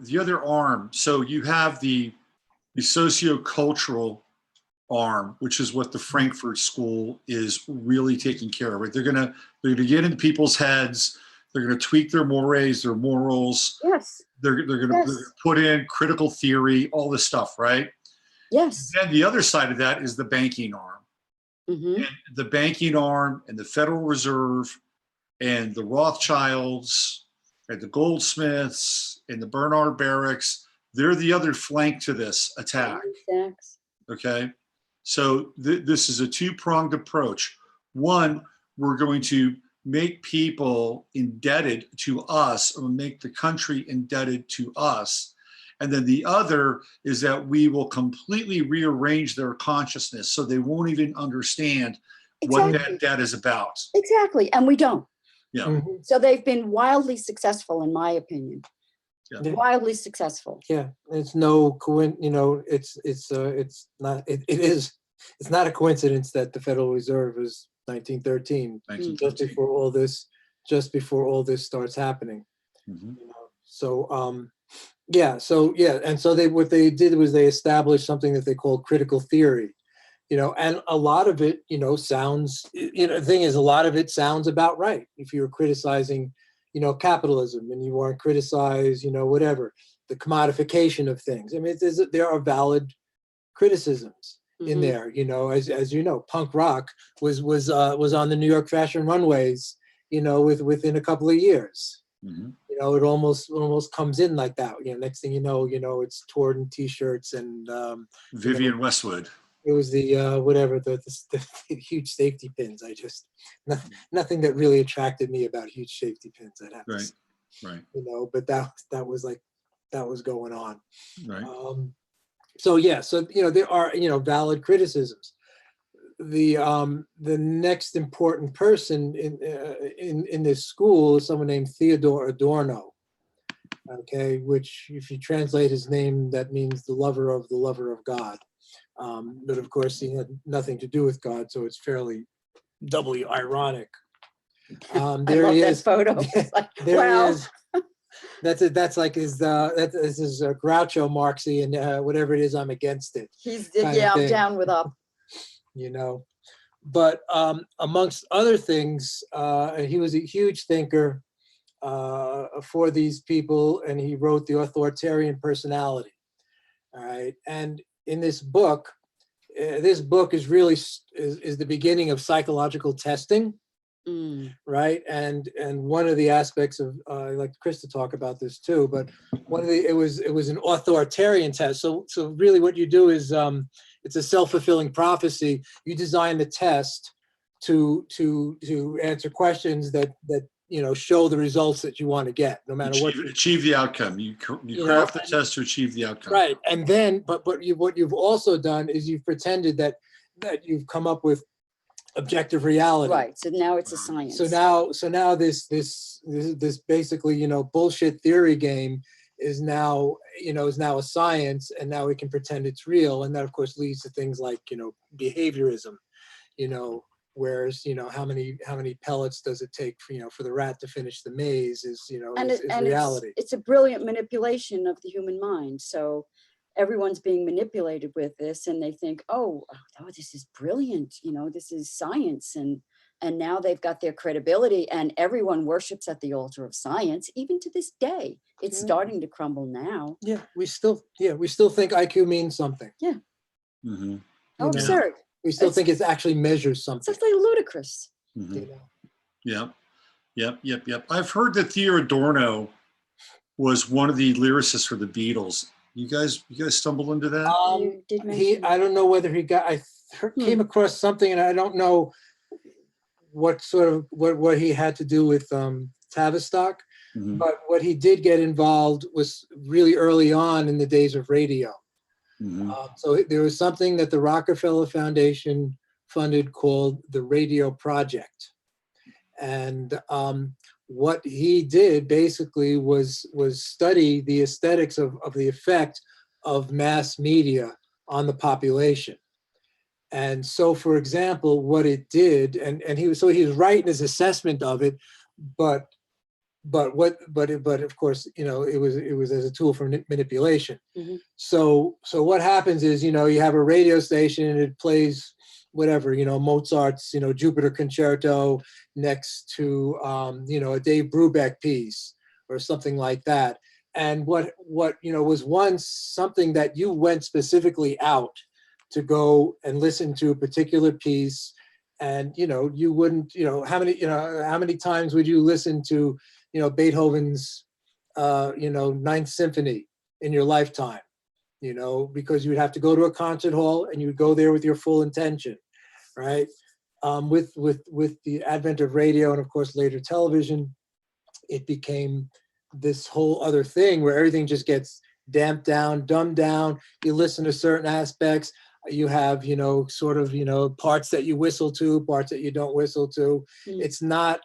The other arm. So you have the socio-cultural arm, which is what the Frankfurt School is really taking care of. Right? They're gonna get into people's heads. They're gonna tweak their mores, their morals. Yes. They're gonna put in critical theory, all this stuff, right? Yes. And the other side of that is the banking arm. And the banking arm and the Federal Reserve and the Rothschilds and the Goldsmiths and the Bernard Barracks, they're the other flank to this attack. Okay. So this is a two-pronged approach. One, we're going to make people indebted to us, or make the country indebted to us. And then the other is that we will completely rearrange their consciousness so they won't even understand what that debt is about. Exactly. And we don't. Yeah. So they've been wildly successful, in my opinion. Yeah. Wildly successful. Yeah. It's no it's not a coincidence that the Federal Reserve is 1913, 1913. just before all this starts happening. Mhm. You know? So and so what they did was they established something that they called critical theory. You know, and a lot of it, you know, sounds, you know, the thing is, a lot of it sounds about right. If you're criticizing, you know, capitalism, and you want to criticize, you know, whatever, the commodification of things. I mean, there are valid criticisms in there. You know, as you know, punk rock was on the New York fashion runways, you know, within a couple of years. Mhm. You know, it almost comes in like that. You know, next thing you know, it's torn T-shirts and Vivian Westwood. it was the whatever the huge safety pins. Nothing that really attracted me about huge safety pins. I'd have to say. Right. You know, but that was going on. Right. So you know, there are, you know, valid criticisms. The next important person in this school is someone named Theodore Adorno. Okay, which if you translate his name, that means the lover of God. But of course, he had nothing to do with God, so it's fairly doubly ironic. There I love he that is. photo. It's like, There wow. he is. That's it. That's like his Groucho Marxy and whatever it is, I'm against it. I'm down with up. You know, but amongst other things, he was a huge thinker for these people, and he wrote The Authoritarian Personality. All right, and in this book is really is the beginning of psychological testing. Right, and one of the aspects of I'd like Krys to talk about this too, but it was an authoritarian test. So really what you do is it's a self-fulfilling prophecy. You design the test to answer questions that you know, show the results that you want to get, no matter what. Achieve the outcome. You craft the test to achieve the outcome. Right, and then what you've also done is you've pretended that you've come up with objective reality. Right. So now it's a science. So now this basically, you know, bullshit theory game is now a science, and now we can pretend it's real, and that of course leads to things like, you know, behaviorism. You know, whereas, you know, how many pellets does it take for the rat to finish the maze is reality. It's a brilliant manipulation of the human mind. So everyone's being manipulated with this, and they think, oh, this is brilliant, you know, this is science, and now they've got their credibility, and everyone worships at the altar of science, even to this day. It's starting to crumble now. Yeah, we still think IQ means something. Yeah. Mm-hmm. Oh, absurd. We still think it actually measures something. It's actually ludicrous. Mm-hmm. You know? Yep. I've heard that Theo Adorno was one of the lyricists for the Beatles. You guys stumbled into that? You did mention I don't know whether he got. Came across something, and I don't know what he had to do with Tavistock. Mm-hmm. But what he did get involved was really early on in the days of radio. Mm-hmm. So there was something that the Rockefeller Foundation funded called the Radio Project, and what he did basically was study the aesthetics of the effect of mass media on the population. And so, for example, what it did, and he was right in his assessment of it, but of course, you know, it was as a tool for manipulation. Mm-hmm. So what happens is, you know, you have a radio station and it plays whatever, you know, Mozart's, you know, Jupiter Concerto next to, you know, a Dave Brubeck piece or something like that. And what, you know, was once something that you went specifically out to go and listen to a particular piece. And, you know, you wouldn't, how many times would you listen to, you know, Beethoven's, Ninth Symphony in your lifetime? You know, because you would have to go to a concert hall and you would go there with your full intention, right? With the advent of radio and of course later television, it became this whole other thing where everything just gets damped down, dumbed down. You listen to certain aspects. You have, you know, sort of, you know, parts that you whistle to, parts that you don't whistle to. It's not,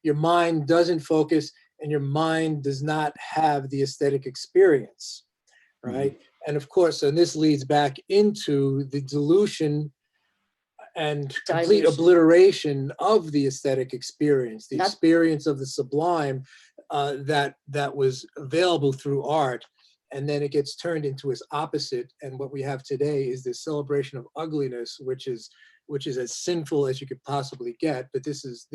your mind doesn't focus and your mind does not have the aesthetic experience. Right. And of course, and this leads back into the dilution and complete Dilution. obliteration of the aesthetic experience, the Not- experience of the sublime that was available through art. And then it gets turned into its opposite. And what we have today is this celebration of ugliness, which is as sinful as you could possibly get. But this is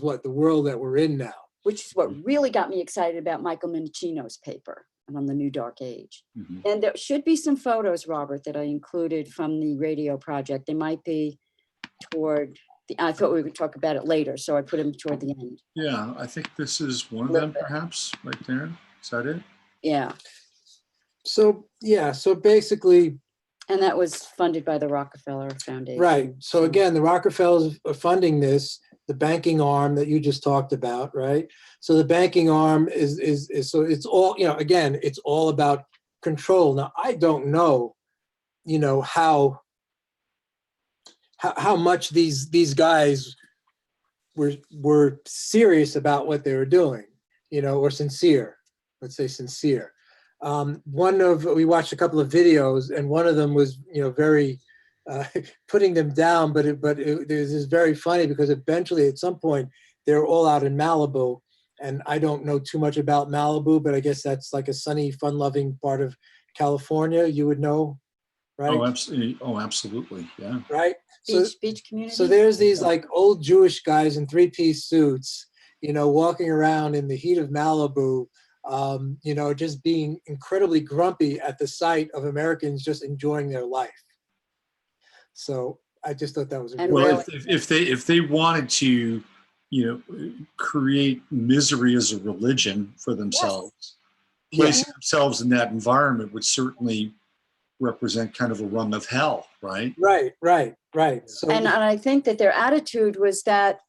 what the world that we're in now. Which is what really got me excited about Michael Minicino's paper on the New Dark Age. And there should be some photos, Robert, that I included from the radio project. They might be toward the, I thought we would talk about it later, so I put them toward the end. Yeah, I think this is one of them, perhaps, right there. Is that it? Yeah, So yeah, so basically, and that was funded by the Rockefeller Foundation. right. So again, the Rockefellers are funding this, the banking arm that you just talked about, right? So the banking arm is so it's all, you know, again, it's all about control. Now, I don't know, you know, how much these guys were serious about what they were doing, you know, or sincere. Let's say sincere. We watched a couple of videos, and one of them was, you know, very putting them down, but it is very funny because eventually at some point they're all out in Malibu, and I don't know too much about Malibu, but I guess that's like a sunny, fun-loving part of California. You would know, right? Oh, absolutely. Oh, absolutely. Yeah. Right. Beach community. So there's these like old Jewish guys in three-piece suits, you know, walking around in the heat of Malibu, you know, just being incredibly grumpy at the sight of Americans just enjoying their life. So I just thought that was a And great. Well, if they wanted to, you know, create misery as a religion for themselves, placing themselves in that environment would certainly represent kind of a rung of hell, right? Right. So And I think that their attitude was that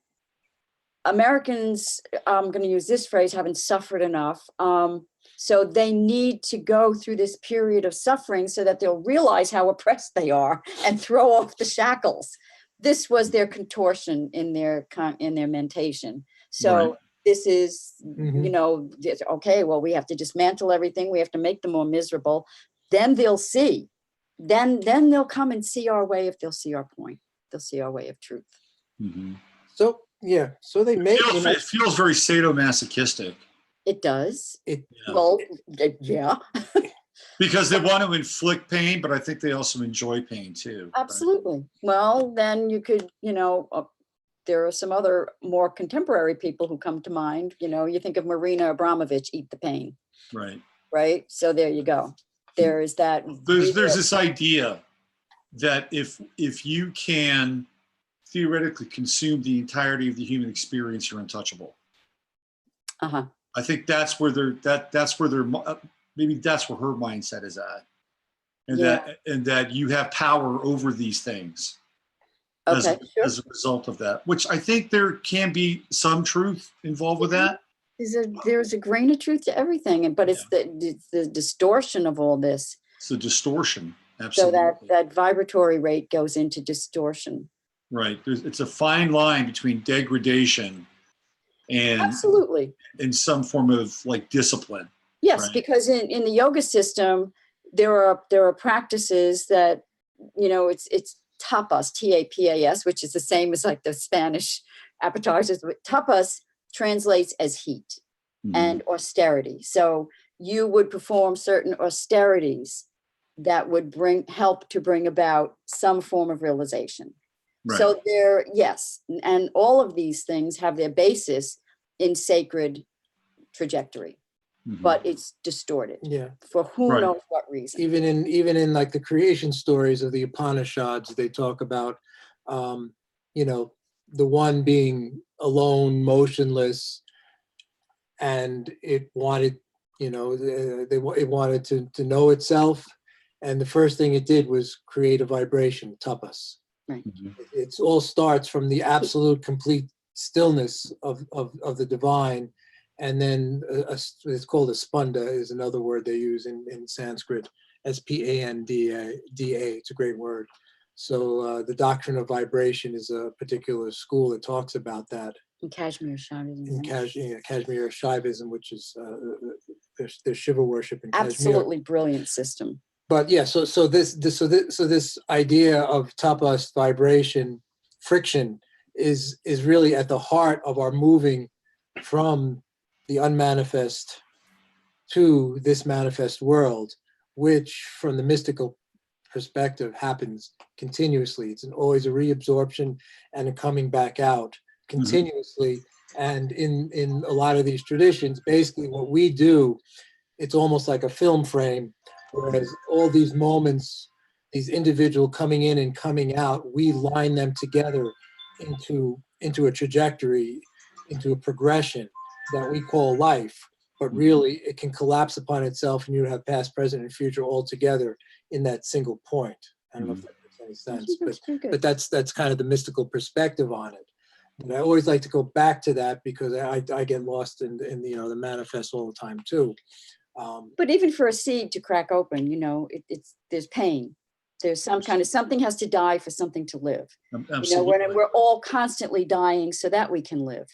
Americans, I'm going to use this phrase, haven't suffered enough. So they need to go through this period of suffering so that they'll realize how oppressed they are and throw off the shackles. This was their contortion in their mentation. So Right. this is, you know, okay, well, we have to dismantle everything. We have to make them more miserable. Then they'll see. Then they'll come and see our way if they'll see our point. They'll see our way of truth. Mm-hmm. So yeah, so they make It feels very sadomasochistic. It does. Yeah. Well, yeah. Because they want to inflict pain, but I think they also enjoy pain too. Absolutely. Well, then you could, you know, there are some other more contemporary people who come to mind. You know, you think of Marina Abramovich, Eat the Pain. Right. Right. So there you go. There is that. There's this idea that if you can theoretically consume the entirety of the human experience, you're untouchable. Uh-huh. I think that's where maybe that's where her mindset is at, and that you have power over these things as a result of that. Which I think there can be some truth involved with that. There's a grain of truth to everything, but it's the distortion of all this. It's a distortion, absolutely. So that vibratory rate goes into distortion. Right. It's a fine line between degradation and absolutely in some form of like discipline. Yes, right? Because in the yoga system, there are practices that, you know, it's tapas, T-A-P-A-S, which is the same as like the Spanish appetizers. Tapas translates as heat and austerity. So you would perform certain austerities that would help to bring about some form of realization. Right. So yes, and all of these things have their basis in sacred trajectory, but it's distorted. Yeah. For who knows what reason. Even in like the creation stories of the Upanishads, they talk about, you know, the one being alone, motionless, and it wanted, you know, it wanted to know itself, and the first thing it did was create a vibration, tapas. Right. It all starts from the absolute complete stillness of the divine, and then it's called a spanda is another word they use in Sanskrit, S-P-A-N-D-A. It's a great word. So the doctrine of vibration is a particular school that talks about that. In Kashmir Shaivism. In Kashmir Shaivism, which is their Shiva worship in Kashmir. Absolutely brilliant system. but yeah, so this idea of tapas, vibration, friction is really at the heart of our moving from the unmanifest to this manifest world, which from the mystical perspective happens continuously. It's always a reabsorption and a coming back out continuously. And in a lot of these traditions, basically what we do, it's almost like a film frame, whereas all these moments, these individual coming in and coming out, we line them together into a trajectory, into a progression that we call life. But really, it can collapse upon itself, and you have past, present, and future all together in that single point. I don't know if that makes any sense, but that's kind of the mystical perspective on it. And I always like to go back to that because I get lost in the, you know, the manifest all the time too. But even for a seed to crack open, you know, there's pain. There's some kind of, something has to die for something to live. Absolutely. You know, we're all constantly dying so that we can live.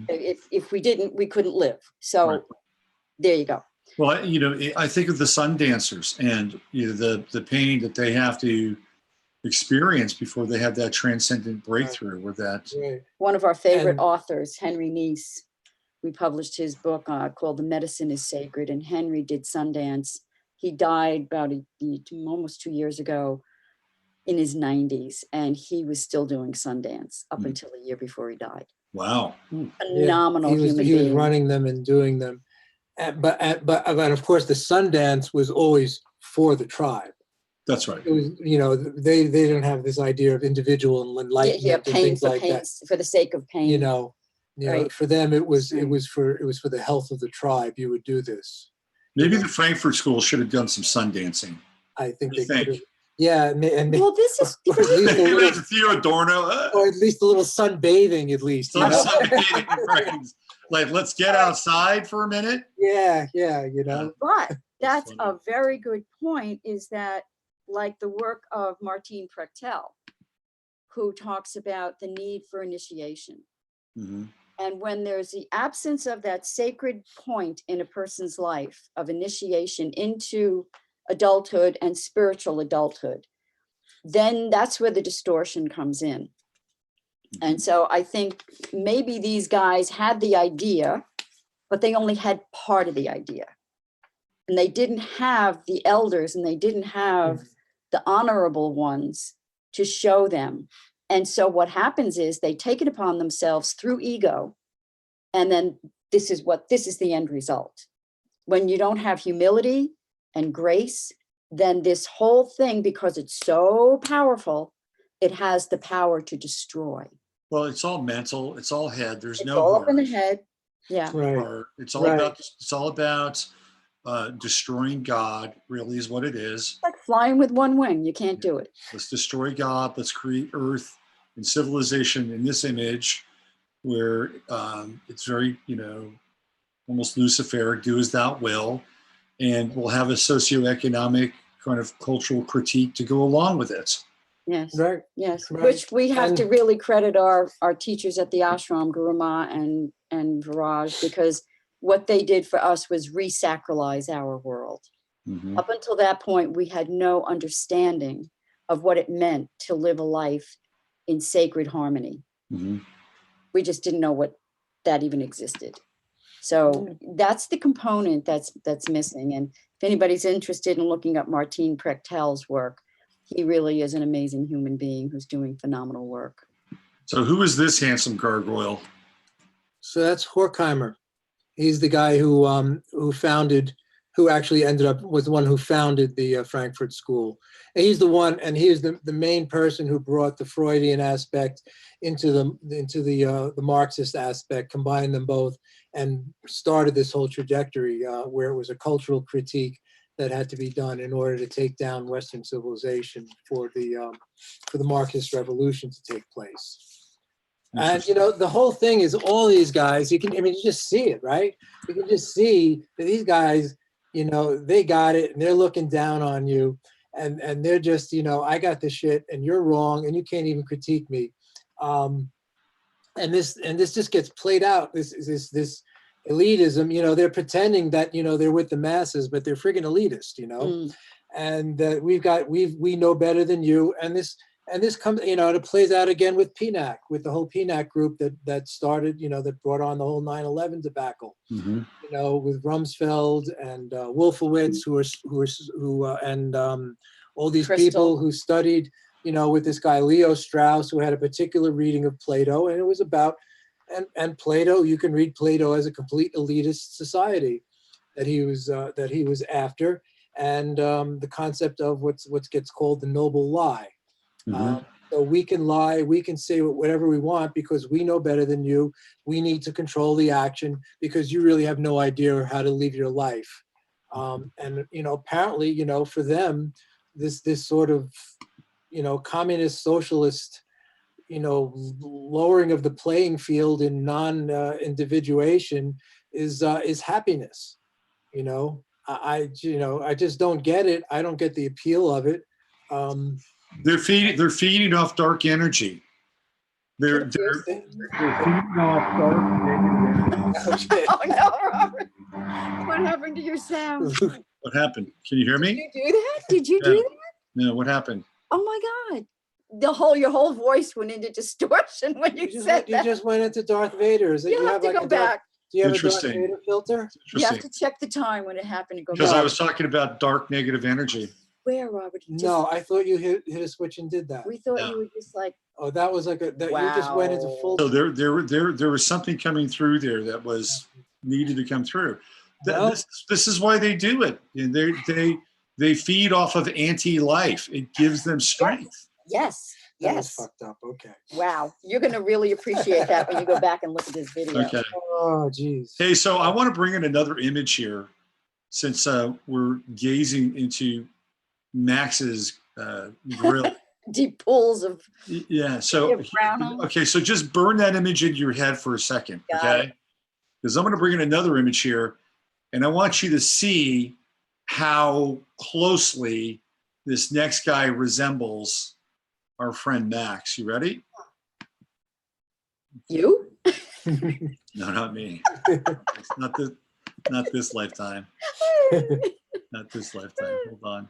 If we didn't, we couldn't live. So there you go. Well, you know, I think of the sun dancers and, you know, the pain that they have to experience before they have that transcendent breakthrough or that. One of our favorite authors, Henry Neese, we published his book called The Medicine is Sacred, and Henry did Sundance. He died about almost 2 years ago in his 90s, and he was still doing Sundance up until a year before he died. Wow. Phenomenal human being. He was running them and doing them. But of course, the Sundance was always for the tribe. That's right. It was, you know, they didn't have this idea of individual enlightenment and things like that. For the sake of pain. You know, for them it was for the health of the tribe. You would do this. Maybe the Frankfurt School should have done some sun dancing. I think they could have. Yeah, and well, this is or at least Theo Adorno, or at least a little sunbathing, at least. Sunbathing, right? Like, let's get outside for a minute. Yeah, you know. But that's a very good point. Is that like the work of Martin Prechtel, who talks about the need for initiation. And when there's the absence of that sacred point in a person's life of initiation into adulthood and spiritual adulthood, then that's where the distortion comes in. And so I think maybe these guys had the idea, but they only had part of the idea. And they didn't have the elders and they didn't have the honorable ones to show them. And so what happens is they take it upon themselves through ego. And then this is the end result. When you don't have humility and grace, then this whole thing, because it's so powerful, it has the power to destroy. Well, it's all mental. It's all head. There's It's no all heart. up in the head. Yeah. Heart. It's all about destroying God, really is what it is. It's like flying with one wing. You can't do it. Let's destroy God. Let's create earth and civilization in this image where it's very, you know, almost Luciferic, do as thou will. And we'll have a socioeconomic kind of cultural critique to go along with it. Yes. Right. Yes. Right. Which we have to really credit our teachers at the ashram, Guru Ma and Viraj, because what they did for us was re-sacralize our world. Up until that point, we had no understanding of what it meant to live a life in sacred harmony. We just didn't know what that even existed. So that's the component that's missing. And if anybody's interested in looking up Martin Prechtel's work, he really is an amazing human being who's doing phenomenal work. So who is this handsome gargoyle? So that's Horkheimer. He's the guy who actually was the one who founded the Frankfurt School. And he's the one, and he is the main person who brought the Freudian aspect into the Marxist aspect, combined them both, and started this whole trajectory where it was a cultural critique that had to be done in order to take down Western civilization for the Marxist revolution to take place. And, you know, the whole thing is all these guys, you just see it, right? You can just see that these guys, you know, they got it and they're looking down on you and they're just, you know, I got this shit and you're wrong and you can't even critique me. And this just gets played out. This elitism, you know, they're pretending that, you know, they're with the masses, but they're friggin' elitist, you know? and that we know better than you. And this comes, it plays out again with PNAC, with the whole PNAC group that started, that brought on the whole 9/11 debacle. Mm-hmm. With Rumsfeld and Wolfowitz, and all these Crystal. people who studied, with this guy Leo Strauss, who had a particular reading of Plato, and it was about, and Plato. You can read Plato as a complete elitist society that he was after, and the concept of what gets called the noble lie. Mm-hmm. So we can lie, we can say whatever we want because we know better than you. We need to control the action because you really have no idea how to live your life. And apparently, for them, this sort of, communist socialist, lowering of the playing field in non-individuation is happiness. I just don't get it. I don't get the appeal of it. They're feeding off dark energy. They're feeding off dark energy. Oh no, Robert. What happened to your sound? What happened? Can you hear Did me? you do that? Did you do that? No, what happened? Oh my God. Your whole voice went into distortion when you said You that. just went into Darth Vader. Is it, You'll have to go back. Do you have a Darth Interesting. Vader filter? You have to check the time when it happened and go Because back. I was talking about dark negative energy. Where, Robert? No, I thought you hit a switch and did that. We thought No. you were just like, Oh, that was like you just went into full. So there was something coming through there that was needed to come through. Well- This is why they do it. And they feed off of anti-life. It gives them strength. yes, That was yes. fucked up. Okay. Wow. You're going to really appreciate that when you go back and look at this video. Okay. Oh, geez. Hey, so I want to bring in another image here, since we're gazing into Max's grill. Deep pools of Yeah. So brown. okay, so just burn that image into your head for a second, Got okay? Because I'm going to bring in another image here, and I want you to see how closely this next guy resembles our friend Max. You ready? You? No, not me. It's not this lifetime. Not this lifetime. Hold on.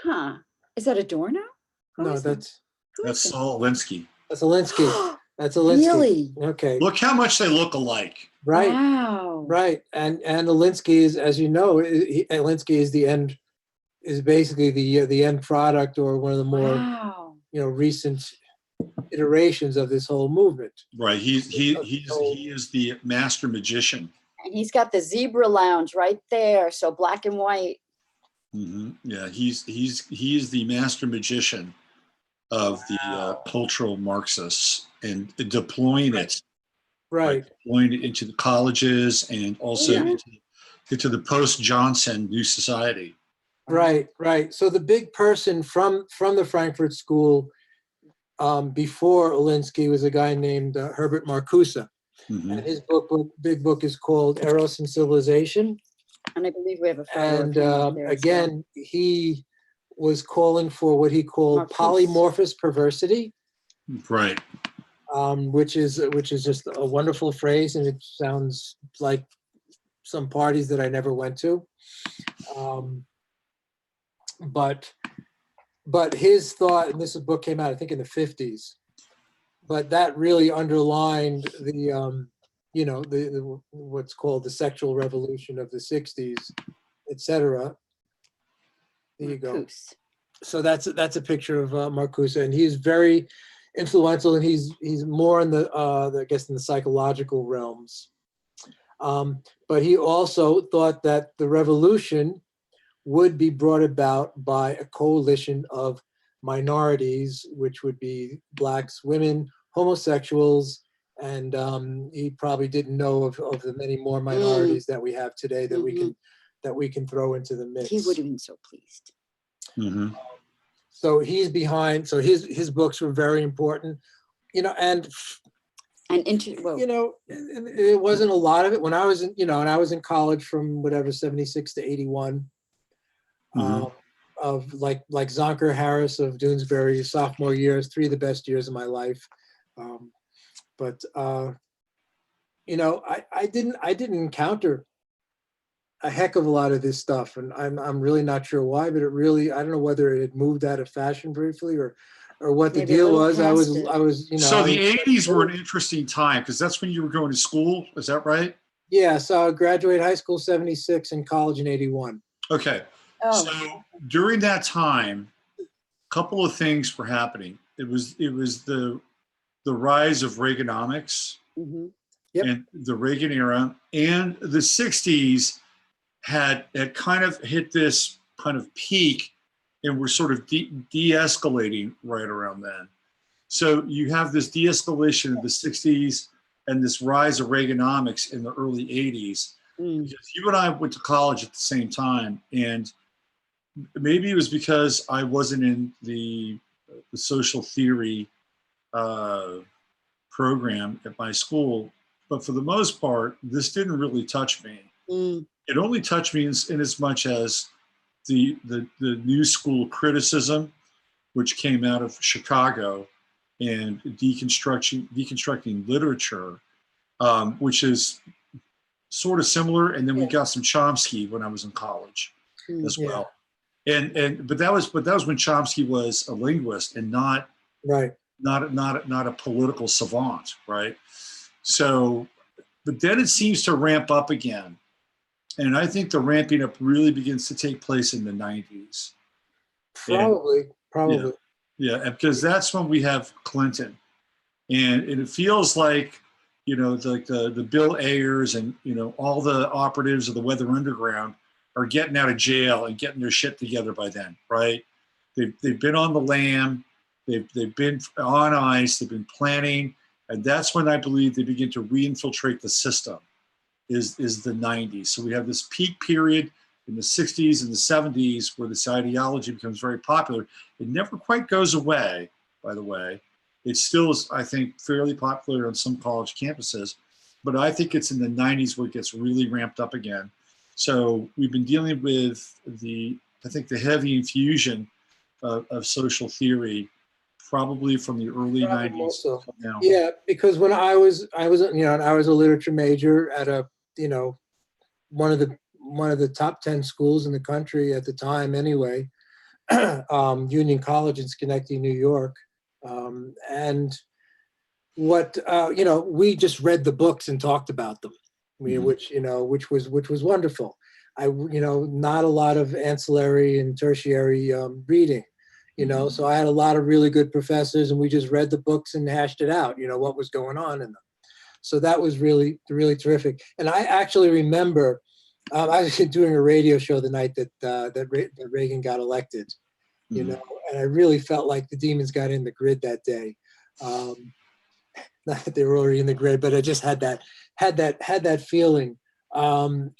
Huh. Is that a door now? Who No, is that? that's Who That's is that? Saul Alinsky. Alinsky. That's Alinsky. Really? Okay. Look how much they look alike. Right. Wow. Right. And Alinsky is, as you know, Alinsky is basically the end product, or one of the more Wow. recent iterations of this whole movement. Right. He is the master magician. And he's got the zebra lounge right there. So black and white. Mm-hmm. Yeah, he is the master magician of the cultural Marxists, and deploying it, Right. deploying it into the colleges and also into the post-Johnson New Society. Right. Right. So the big person from the Frankfurt School before Alinsky was a guy named Herbert Marcuse. Mm-hmm. And his big book is called Eros and Civilization. And I believe we have a photo And of him up there as again, he was calling for what he called Marcuse. polymorphous perversity, Right. which is just a wonderful phrase, and it sounds like some parties that I never went to. But his thought, and this book came out, I think, in the 50s, but that really underlined the what's called the sexual revolution of the 60s, etc. There you go. Marcuse. So that's a picture of Marcuse, and he's very influential, and he's more in the I guess in the psychological realms. But he also thought that the revolution would be brought about by a coalition of minorities, which would be blacks, women, homosexuals, and he probably didn't know of the many more minorities that we have today that we can throw into the mix. He would have been so pleased. Mm-hmm. So he's behind. So his books were very important, and it wasn't a lot of it when I was in, and I was in college from whatever 76 to 81. Of like Zonker Harris of Doonesbury, sophomore years, 3 of the best years of my life. I didn't encounter a heck of a lot of this stuff, and I'm really not sure why, but it really, I don't know whether it had moved out of fashion briefly or what the Maybe a deal little was. I past it. was, you know. So I the was- 80s were an interesting time because that's when you were going to school. Is that right? Yeah, so I graduated high school 76 and college in 81. Okay. Oh, So during that time, a couple of things were happening. It was the rise of Reaganomics mhm. Yep. and the Reagan era, and the 60s had kind of hit this kind of peak, and we're sort of de-escalating right around then. So you have this de-escalation of the 60s and this rise of Reaganomics in the early 80s. Mm. Because you and I went to college at the same time, and maybe it was because I wasn't in the social theory program at my school, but for the most part, this didn't really touch me. Mm. It only touched me in as much as the new school criticism, which came out of Chicago, and deconstructing literature, which is sort of similar. And then we got some Chomsky when I was in college as Yeah. well. But that was when Chomsky was a linguist and not a political savant, right? So, but then it seems to ramp up again. And I think the ramping up really begins to take place in the 90s. Probably. Yeah, because that's when we have Clinton. And it feels like, you know, the Bill Ayers and, you know, all the operatives of the Weather Underground are getting out of jail and getting their shit together by then, right? They've been on the lam, they've been on ice, they've been planning, and that's when I believe they begin to re-infiltrate the system, is the 90s. So we have this peak period in the 60s and the 70s where this ideology becomes very popular. It never quite goes away, by the way. It still is, I think, fairly popular on some college campuses, but I think it's in the 90s where it gets really ramped up again. So we've been dealing with the heavy infusion of social theory, probably from the early 90s Also. now. Yeah, because when I was a literature major at one of the top 10 schools in the country at the time anyway, Union College in Schenectady, New York. And we just read the books and talked about them, which was wonderful. Not a lot of ancillary and tertiary reading, so I had a lot of really good professors, and we just read the books and hashed it out, what was going on in them. So that was really, really terrific. And I actually remember I was doing a radio show the night that Reagan got elected, and I really felt like the demons got in the grid that day. Not that they were already in the grid, but I just had that feeling. But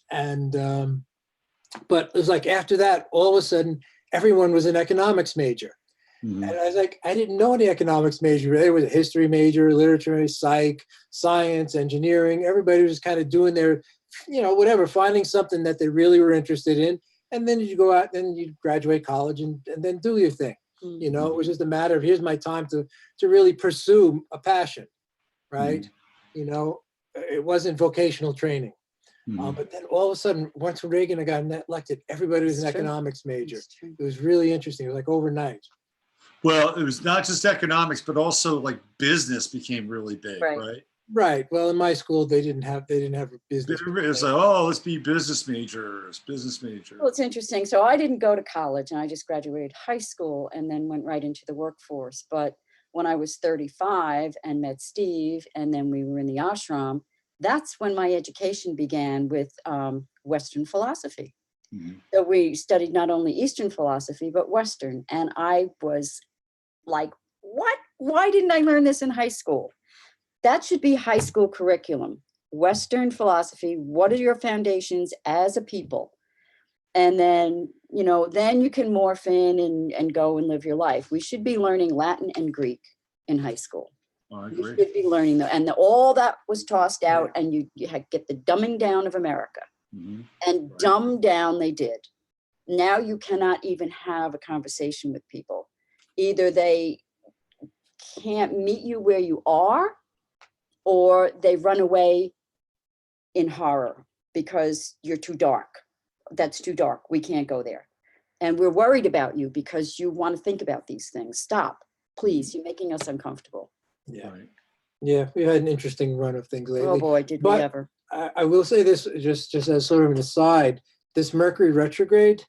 it was like after that, all of a sudden, everyone was an economics major. And I was like, I didn't know any economics major. There was a history major, literature, psych, science, engineering. Everybody was just kind of doing their, whatever, finding something that they really were interested in. And then you go out, then you graduate college and then do your thing. It was just a matter of, here's my time to really pursue a passion, right? It wasn't vocational training. But then all of a sudden, once Reagan got elected, everybody was an economics major. It was really interesting. It was like overnight. Well, it was not just economics, but also like business became really big, right? Right. Well, in my school, they didn't have a business. It's like, oh, let's be business majors. Well, it's interesting. So I didn't go to college, and I just graduated high school and then went right into the workforce. But when I was 35 and met Steve, and then we were in the ashram, that's when my education began with Western philosophy. So we studied not only Eastern philosophy, but Western. And I was like, what? Why didn't I learn this in high school? That should be high school curriculum. Western philosophy, what are your foundations as a people? And then, then you can morph in and go and live your life. We should be learning Latin and Greek in high school. I agree. You should be learning that. And all that was tossed out, and you get the dumbing down of America. And dumb down they did. Now you cannot even have a conversation with people. Either they can't meet you where you are, or they run away in horror because you're too dark. that's too dark. We can't go there. And we're worried about you because you want to think about these things. Stop, please. You're making us uncomfortable. Yeah. Right. Yeah, we had an interesting run of things lately. Oh boy, did we But ever. I will say this just as sort of an aside, this Mercury retrograde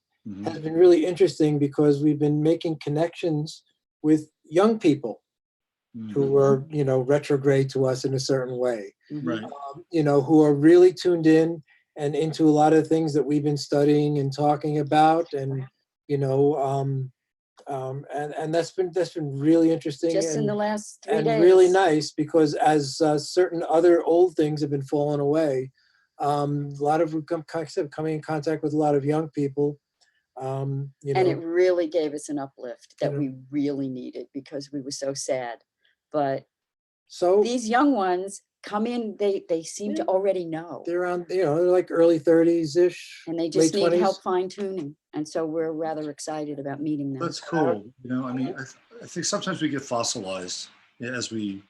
has been really interesting because we've been making connections with young people who were, retrograde to us in a certain way, Right. who are really tuned in and into a lot of things that we've been studying and talking about. And, and that's been really interesting. Just in the last 3 days. And really nice because as certain other old things have been falling away, a lot of coming in contact with a lot of young people. And it really gave us an uplift that we really needed because we were so sad. But so these young ones come in, they seem to already know. they're around, they're like early 30s-ish. And they just late need 20s. help fine tuning. And so we're rather excited about meeting them. That's cool. I mean, I think sometimes we get fossilized as we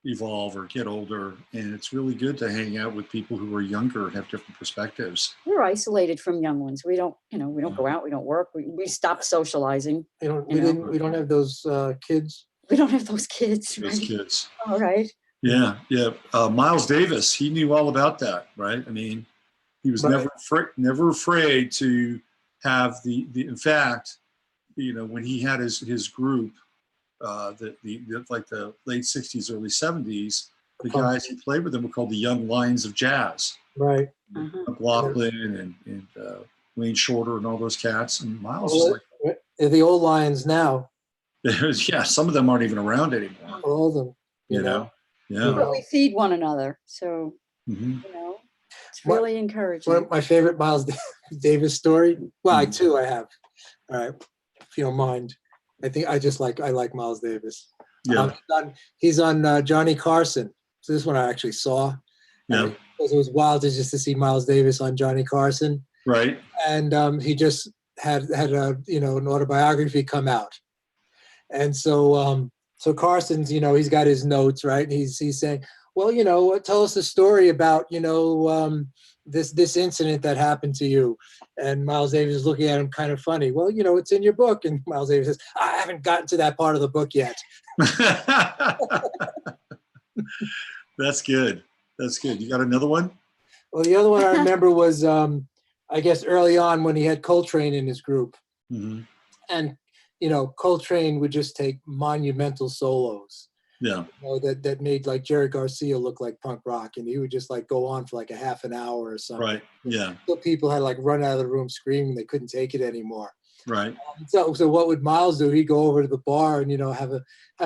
evolve or get older, and it's really good to hang out with people who are younger and have different perspectives. We're isolated from young ones. We don't, we don't go out, we don't work. We stopped socializing. We don't have those kids. We don't have those kids, right? Those kids. All right. Yeah. Miles Davis, he knew all about that, right? I mean, he was never afraid to have the. In fact, when he had his group, the late '60s, early '70s, the guys he played with them were called the Young Lions of Jazz. Right. McLaughlin and Wayne Shorter and all those cats. And Miles was they're the old Lions now. Some of them aren't even around anymore. All of them. You know. Yeah. But we feed one another. So, it's really encouraging. One of my favorite Miles Davis story. Well, I have. All right. If you don't mind. I like Miles Davis. Yeah. He's on Johnny Carson. So this one I actually saw. Yeah. It was wild just to see Miles Davis on Johnny Carson. Right. And he just had an autobiography come out. And so Carson's, he's got his notes, right? And he's saying, well, tell us a story about, this incident that happened to you. And Miles Davis is looking at him kind of funny. Well, it's in your book. And Miles Davis says, I haven't gotten to that part of the book yet. That's good. You got another one? Well, the other one I remember was, I guess, early on when he had Coltrane in his group. Mm-hmm. And, Coltrane would just take monumental solos. Yeah. That made like Jerry Garcia look like punk rock, and he would just like go on for like a half an hour or something. Right. Yeah. So people had like run out of the room screaming they couldn't take it anymore. Right. So what would Miles do? He'd go over to the bar and have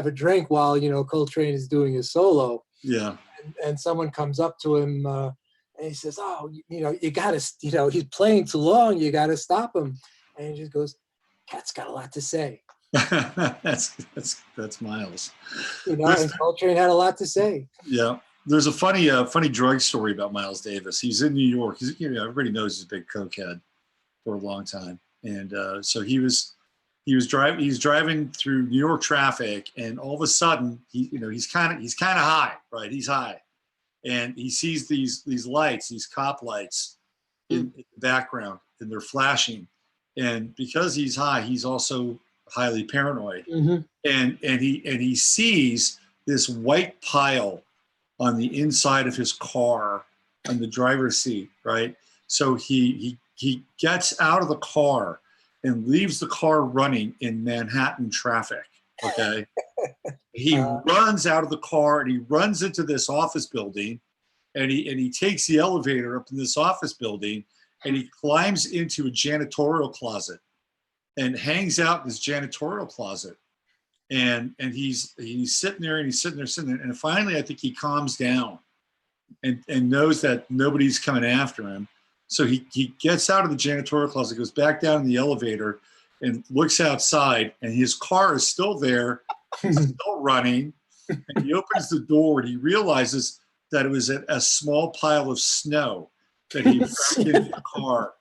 a drink while Coltrane is doing his solo. Yeah. And someone comes up to him and he says, "Oh, you gotta, he's playing too long. You gotta stop him." And he just goes, "Cat's got a lot to say." That's Miles. And Coltrane had a lot to say. Yeah. There's a funny drug story about Miles Davis. He's in New York. Everybody knows he's a big cokehead for a long time. And so he's driving through New York traffic, and all of a sudden he's kind of high, right? He's high. And he sees these lights, these cop lights in the background, and they're flashing. And because he's high, he's also highly paranoid. Mm-hmm. And he sees this white pile on the inside of his car on the driver's seat, right? So he gets out of the car and leaves the car running in Manhattan traffic. Okay. He runs out of the car and he runs into this office building, and he takes the elevator up in this office building, and he climbs into a janitorial closet and hangs out in this janitorial closet. And he's sitting there, and finally I think he calms down and knows that nobody's coming after him. So he gets out of the janitorial closet, goes back down in the elevator, and looks outside, and his car is still there, still running. And he opens the door, and he realizes that it was a small pile of snow that he wrapped in the car.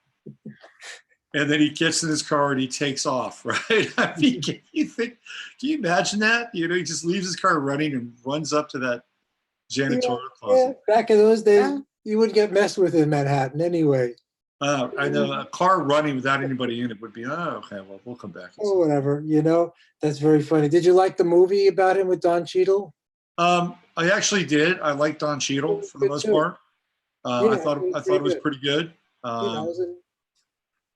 And then he gets in his car and he takes off, right? I mean, can you imagine that? He just leaves his car running and runs up to that janitorial closet. Yeah. Back in those days, you wouldn't get messed with in Manhattan anyway. I know a car running without anybody in it would be, oh, okay, well, we'll come back. Or whatever, that's very funny. Did you like the movie about him with Don Cheadle? I actually did. I liked Don Cheadle for the most part. I thought it was pretty good.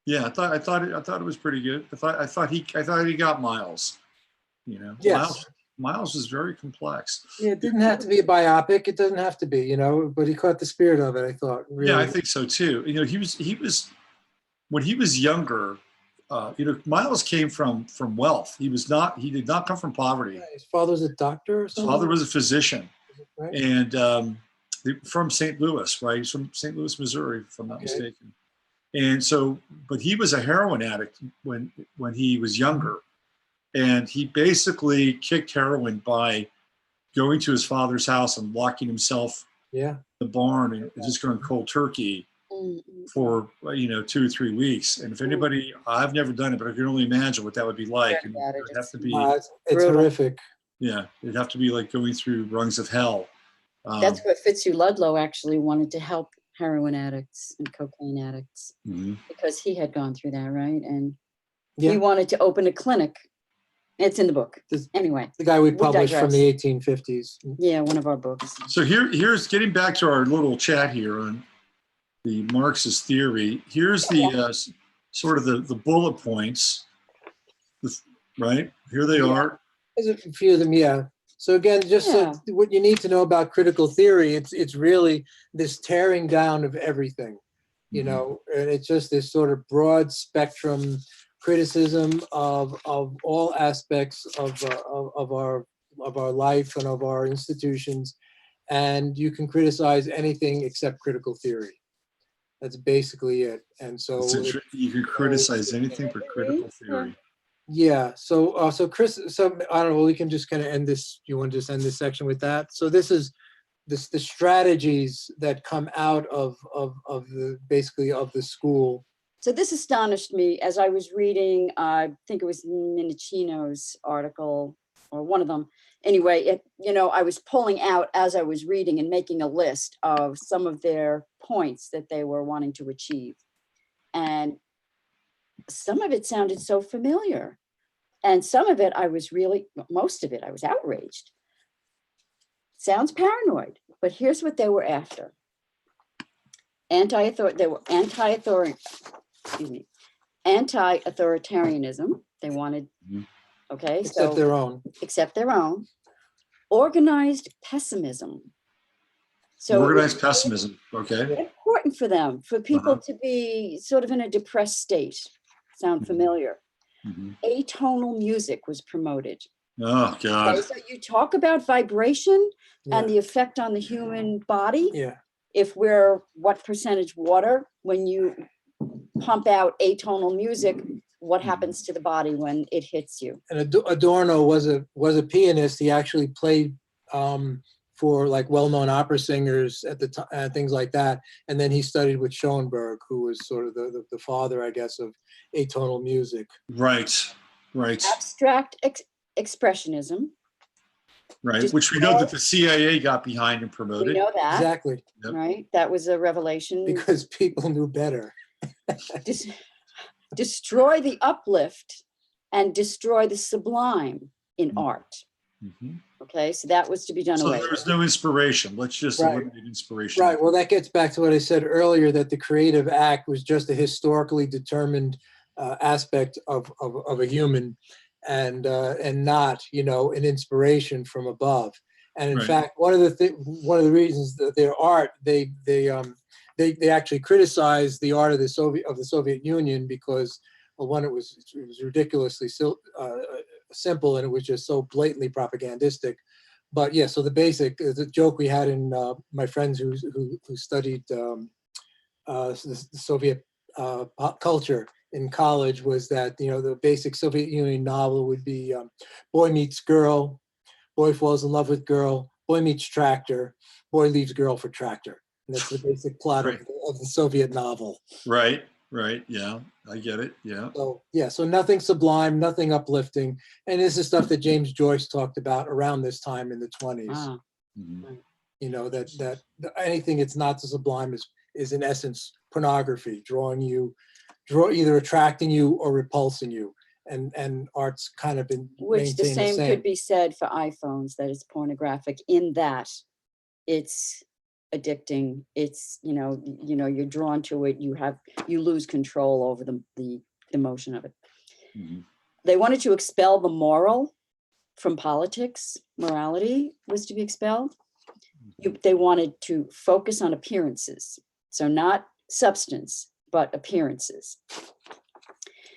Yeah, I thought it was pretty good. I thought he got Miles. Yes. Miles is very complex. Yeah, it didn't have to be a biopic. It doesn't have to be, but he caught the spirit of it, I thought. Really. Yeah, I think so too. He was when he was younger. Miles came from wealth. He did not come from poverty. Yeah, his father was a doctor or something? His father was a physician, right? and from St. Louis, right? He's from St. Louis, Missouri, if I'm not mistaken. And so, but he was a heroin addict when he was younger, and he basically kicked heroin by going to his father's house and locking himself in the barn and just going cold turkey for 2 or 3 weeks. And if anybody, I've never done it, but I can only imagine what that would be like. And it'd have to be it's horrific. Yeah, it'd have to be like going through rungs of hell. That's what Fitzhugh Ludlow actually wanted to help heroin addicts and cocaine addicts, because he had gone through that, right? And he wanted to open a clinic. It's in the book. Anyway, the guy we published from the 1850s. Yeah, one of our books. So here's getting back to our little chat here on the Marxist theory. Here's the sort of the bullet points, right? Here they are. There's a few of them, So again, what you need to know about critical theory, it's really this tearing down of everything, and it's just this sort of broad spectrum criticism of all aspects of our life and of our institutions, and you can criticize anything except critical theory. That's basically it. And so you can criticize anything but critical theory. Yeah. So Krys, I don't know. We can just kind of end this. You want to just end this section with that? So this is the strategies that come out of the school. So this astonished me as I was reading. I think it was Minicino's article or one of them. Anyway, I was pulling out as I was reading and making a list of some of their points that they were wanting to achieve, and some of it sounded so familiar, and some of it most of it I was outraged. Sounds paranoid, but here's what they were after. Anti-authoritarianism. They wanted, Except their own. Organized pessimism. So organized pessimism, okay. Important for them, for people to be sort of in a depressed state. Sound familiar? Atonal music was promoted. Oh God! Okay, so you talk about vibration and the effect on the human body. Yeah. If we're what percentage water, when you pump out atonal music, what happens to the body when it hits you? And Adorno was a pianist. He actually played for like well-known opera singers at the time, things like that. And then he studied with Schoenberg, who was sort of the father, I guess, of atonal music. Right. Abstract expressionism. Right, which we know that the CIA got behind and promoted. We know that. Exactly. Yep. Right, that was a revelation. Because people knew better. Destroy the uplift and destroy the sublime in art. Okay, so that was to be done away. So there was no inspiration. Let's just eliminate inspiration. Right. Well, that gets back to what I said earlier, that the creative act was just a historically determined aspect of a human, and not, an inspiration from above. And in fact, one of the reasons that their art, they actually criticized the art of the Soviet Union because, well, one, it was ridiculously simple, and it was just so blatantly propagandistic. But yeah, so the joke we had in my friends who studied the Soviet culture in college was that, the basic Soviet Union novel would be boy meets girl, boy falls in love with girl, boy meets tractor, boy leaves girl for tractor. And that's the basic plot of the Soviet novel. Right. Yeah, I get it. Yeah. So nothing sublime, nothing uplifting. And this is stuff that James Joyce talked about around this time in the 20s. That anything that's not so sublime is in essence pornography, either attracting you or repulsing you. And art's kind of been Which the maintained same could be said for iPhones, that it's pornographic in that it's addicting. It's, you're drawn to it. You lose control over the motion of it. Mhm. They wanted to expel the moral from politics. Morality was to be expelled. They wanted to focus on appearances. So not substance, but appearances.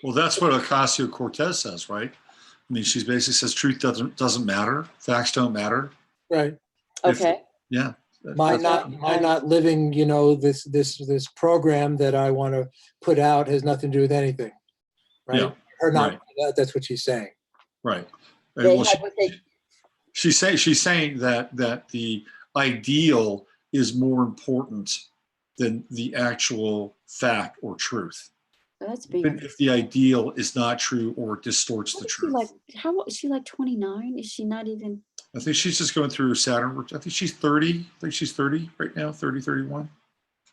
Well, that's what Ocasio-Cortez says, right? I mean, she basically says truth doesn't matter, facts don't matter. Right. Okay. Yeah. My not living, this program that I want to put out has nothing to do with anything. Right. Yeah. Or not. Right. That's what she's saying. Right. Well, she's saying that the ideal is more important than the actual fact or truth. that's Even if the ideal is not true or distorts the truth. How old is she, like 29? Is she not even? I think she's just going through Saturn. I think she's 30. I think she's 30 right now, 30, 31.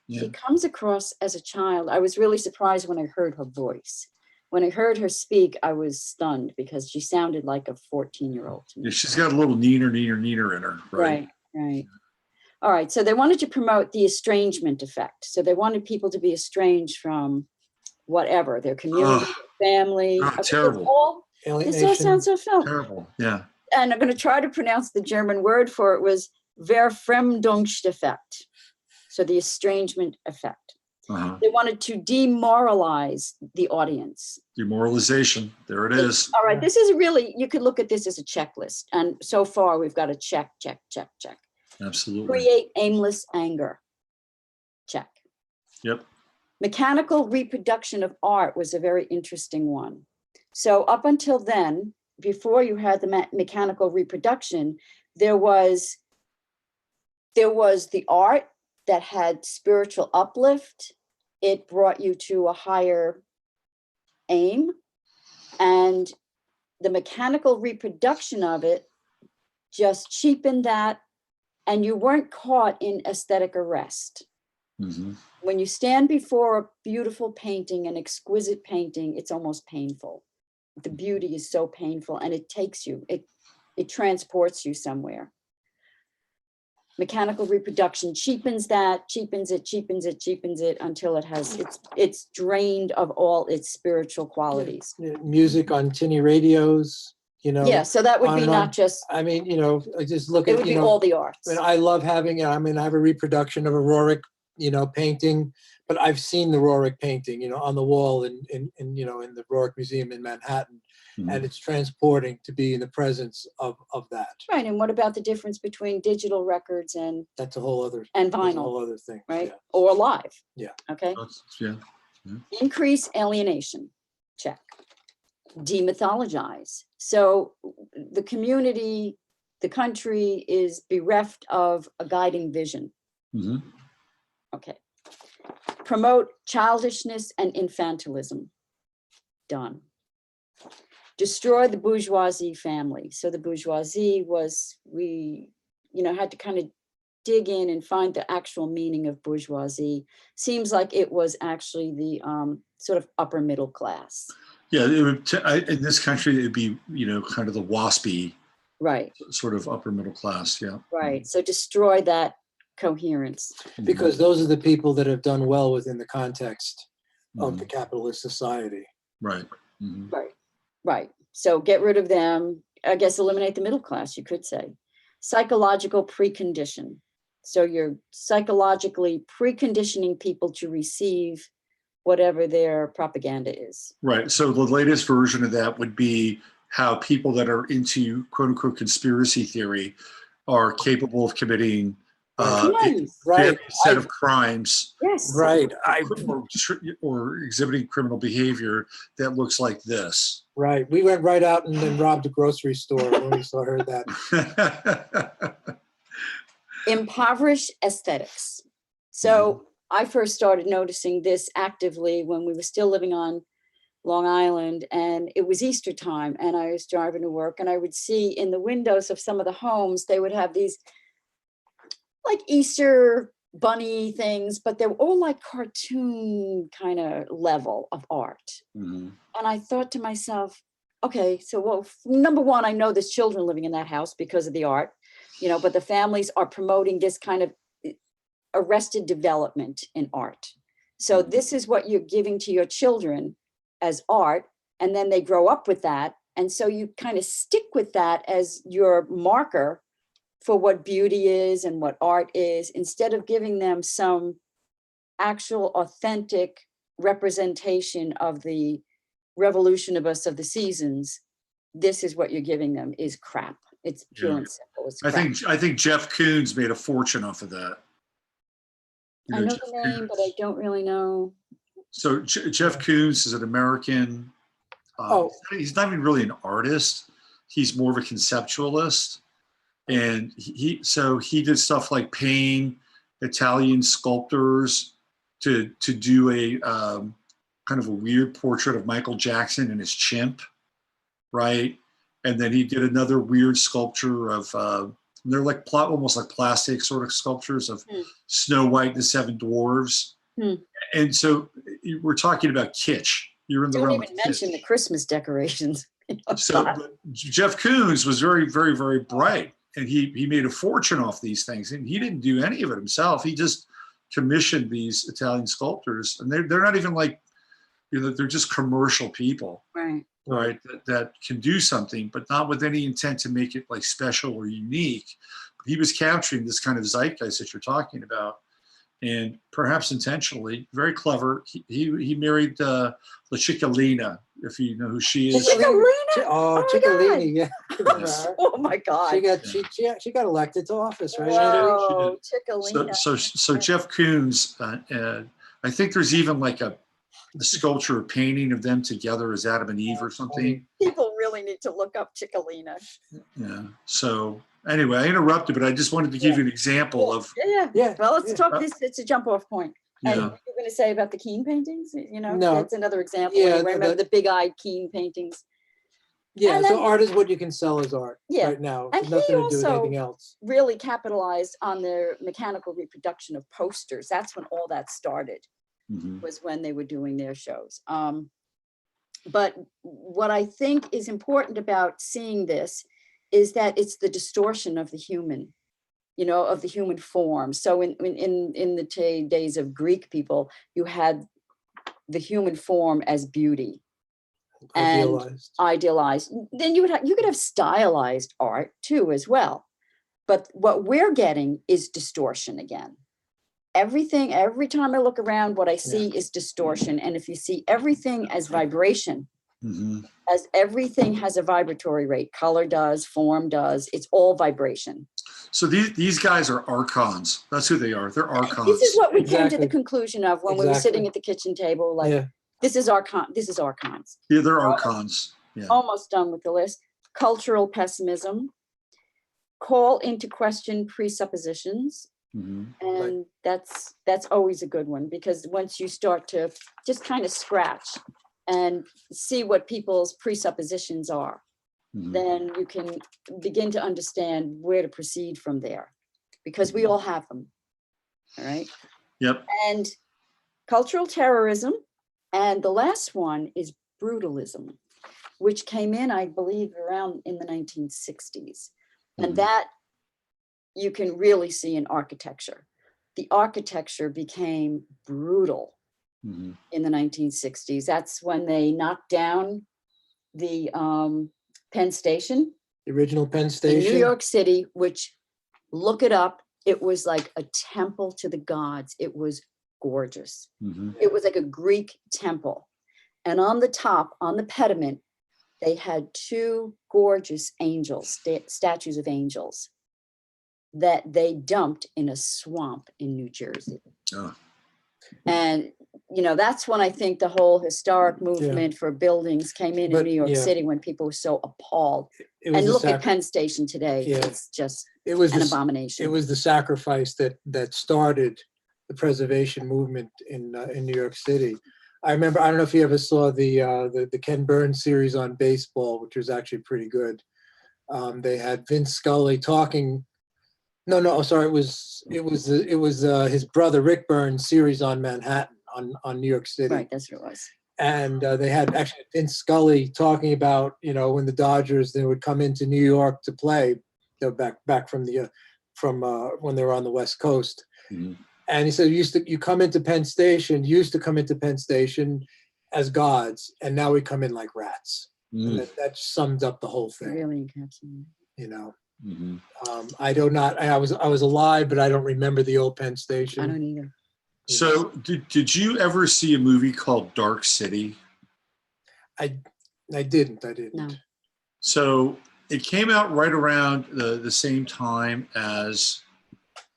Yeah. She comes across as a child. I was really surprised when I heard her voice. When I heard her speak, I was stunned because she sounded like a 14-year-old to me. Yeah, she's got a little neener in her, right? Right. All right, so they wanted to promote the estrangement effect. So they wanted people to be estranged from whatever, their community, their family. Terrible. This all sounds so fun. Terrible, yeah. And I'm going to try to pronounce the German word for it was Verfremdungseffekt. So the estrangement effect. Uh-huh. They wanted to demoralize the audience. Demoralization, there it is. All right, this is really, you could look at this as a checklist. And so far we've got a check. Absolutely. Create aimless anger. Check. Yep. Mechanical reproduction of art was a very interesting one. So up until then, before you had the mechanical reproduction, there was the art that had spiritual uplift. It brought you to a higher aim, and the mechanical reproduction of it just cheapened that, and you weren't caught in aesthetic arrest. Mm-hmm. When you stand before a beautiful painting, an exquisite painting, it's almost painful. The beauty is so painful, and it takes you, it transports you somewhere. Mechanical reproduction cheapens that, cheapens it until it's drained of all its spiritual qualities. Music on tinny radios, Yeah, so that would be not just. I mean, just look It at, would be all the arts. And I love having, I have a reproduction of a Roerich, painting, but I've seen the Roerich painting, on the wall in the Roerich Museum in Manhattan. Mm-hmm. And it's transporting to be in the presence of that. Right, and what about the difference between digital records and that's a whole other and that's vinyl, a whole other thing, right? Yeah. Or live. Yeah. Okay. Yeah. Increase alienation. Check. Demythologize. So the community, the country is bereft of a guiding vision. Mm-hmm. Okay. Promote childishness and infantilism. Done. Destroy the bourgeoisie family. So the bourgeoisie was, we had to kind of dig in and find the actual meaning of bourgeoisie. Seems like it was actually the sort of upper middle class. Yeah, it would in this country, it'd be, kind of the waspy, right, sort of upper middle class, yeah. Right, so destroy that coherence. Because those are the people that have done well within the context of the capitalist society. Right. Mm-hmm. Right. So get rid of them. I guess eliminate the middle class, you could say. Psychological precondition. So you're psychologically preconditioning people to receive whatever their propaganda is. Right. So the latest version of that would be how people that are into quote unquote conspiracy theory are capable of committing right. set of crimes. Yes. Right. Or exhibiting criminal behavior that looks like this. Right. We went right out and then robbed a grocery store when we heard that. Impoverished aesthetics. So I first started noticing this actively when we were still living on Long Island, and it was Easter time, and I was driving to work, and I would see in the windows of some of the homes, they would have these like Easter bunny things, but they were all like cartoon kind of level of art. Mhm. And I thought to myself, okay, so well, number one, I know there's children living in that house because of the art, but the families are promoting this kind of arrested development in art. So this is what you're giving to your children as art, and then they grow up with that. And so you kind of stick with that as your marker for what beauty is and what art is, instead of giving them some actual authentic representation of the revolutionibus of the seasons. This is what you're giving them is crap. It's pure Yeah. and simple. It's I crap. think Jeff Koons made a fortune off of that. I know Jeff the name, but I Koons. don't really know. So Jeff Koons is an American. He's not even really an artist. He's more of a conceptualist, and he did stuff like paying Italian sculptors to do a kind of a weird portrait of Michael Jackson and his chimp, right? And then he did another weird sculpture of they're like almost like plastic sort of sculptures of Snow White and the Seven Dwarves. And so we're talking about kitsch. You're in the Don't realm even of mention kitsch. the Christmas decorations. So but Jeff Koons was very, very, very bright, and he made a fortune off these things, and he didn't do any of it himself. He just commissioned these Italian sculptors, and they're not even like, they're just commercial people, right? That can do something, but not with any intent to make it like special or unique. But he was capturing this kind of zeitgeist that you're talking about, and perhaps intentionally, very clever. He married La Cicciolina, if you know who she is. Cicciolina? Oh, Cicciolina, yeah. Yes. Oh my God. She got elected to office, right? Whoa, Cicciolina. So Jeff Koons, I think there's even like the sculpture or painting of them together as Adam and Eve or something. People really need to look up Cicciolina. Yeah. So anyway, I interrupted, but I just wanted to give you an example of. Yeah. Well, let's talk this. It's a jump off point. And you're going to say about the Keane paintings, No. That's another example. Yeah, remember the big-eyed Keane paintings. Yeah, and so then, art is what you can sell as art right now. And it's nothing to do with also anything else. Really capitalized on their mechanical reproduction of posters. That's when all that started. Was when they were doing their shows. But what I think is important about seeing this is that it's the distortion of the human, of the human form. So in the days of Greek people, you had the human form as beauty. Idealized. Then you could have stylized art too as well. But what we're getting is distortion again. Every time I look around, what I see is distortion. And if you see everything as vibration, as everything has a vibratory rate, color does, form does, it's all vibration. So these guys are archons. That's who they are. They're archons. This is what we came to the conclusion of when we were sitting at the kitchen table. This is archons. Yeah, they're archons. Yeah. Almost done with the list. Cultural pessimism, call into question presuppositions. And that's always a good one, because once you start to just kind of scratch and see what people's presuppositions are, then you can begin to understand where to proceed from there, because we all have them. All right. Yep. And cultural terrorism. And the last one is brutalism, which came in, I believe, around in the 1960s. And that you can really see in architecture. The architecture became brutal in the 1960s. That's when they knocked down the Penn Station. The original Penn Station. In New York City, which, look it up, it was like a temple to the gods. It was gorgeous. It was like a Greek temple. And on the top, on the pediment, they had two gorgeous angels, statues of angels, that they dumped in a swamp in New Jersey. And, that's when I think the whole historic movement for buildings came in New York City, when people were so appalled. And look at Penn Station today. It's just an abomination. It was the sacrifice that started the preservation movement in New York City. I remember, I don't know if you ever saw the Ken Burns series on baseball, which was actually pretty good. They had Vince Scully talking No, no, sorry. It was his brother Rick Burns' series on Manhattan, on New York City. Right, that's what it was. And they had actually Vince Scully talking about, when the Dodgers, they would come into New York to play, back from when they were on the West Coast. Mhm. And he said, you come into Penn Station, used to come into Penn Station as gods, and now we come in like rats. And that sums up the whole thing. Really encapsulated. Mhm. I was alive, but I don't remember the old Penn Station. I don't either. So did you ever see a movie called Dark City? I didn't. No. So it came out right around the same time as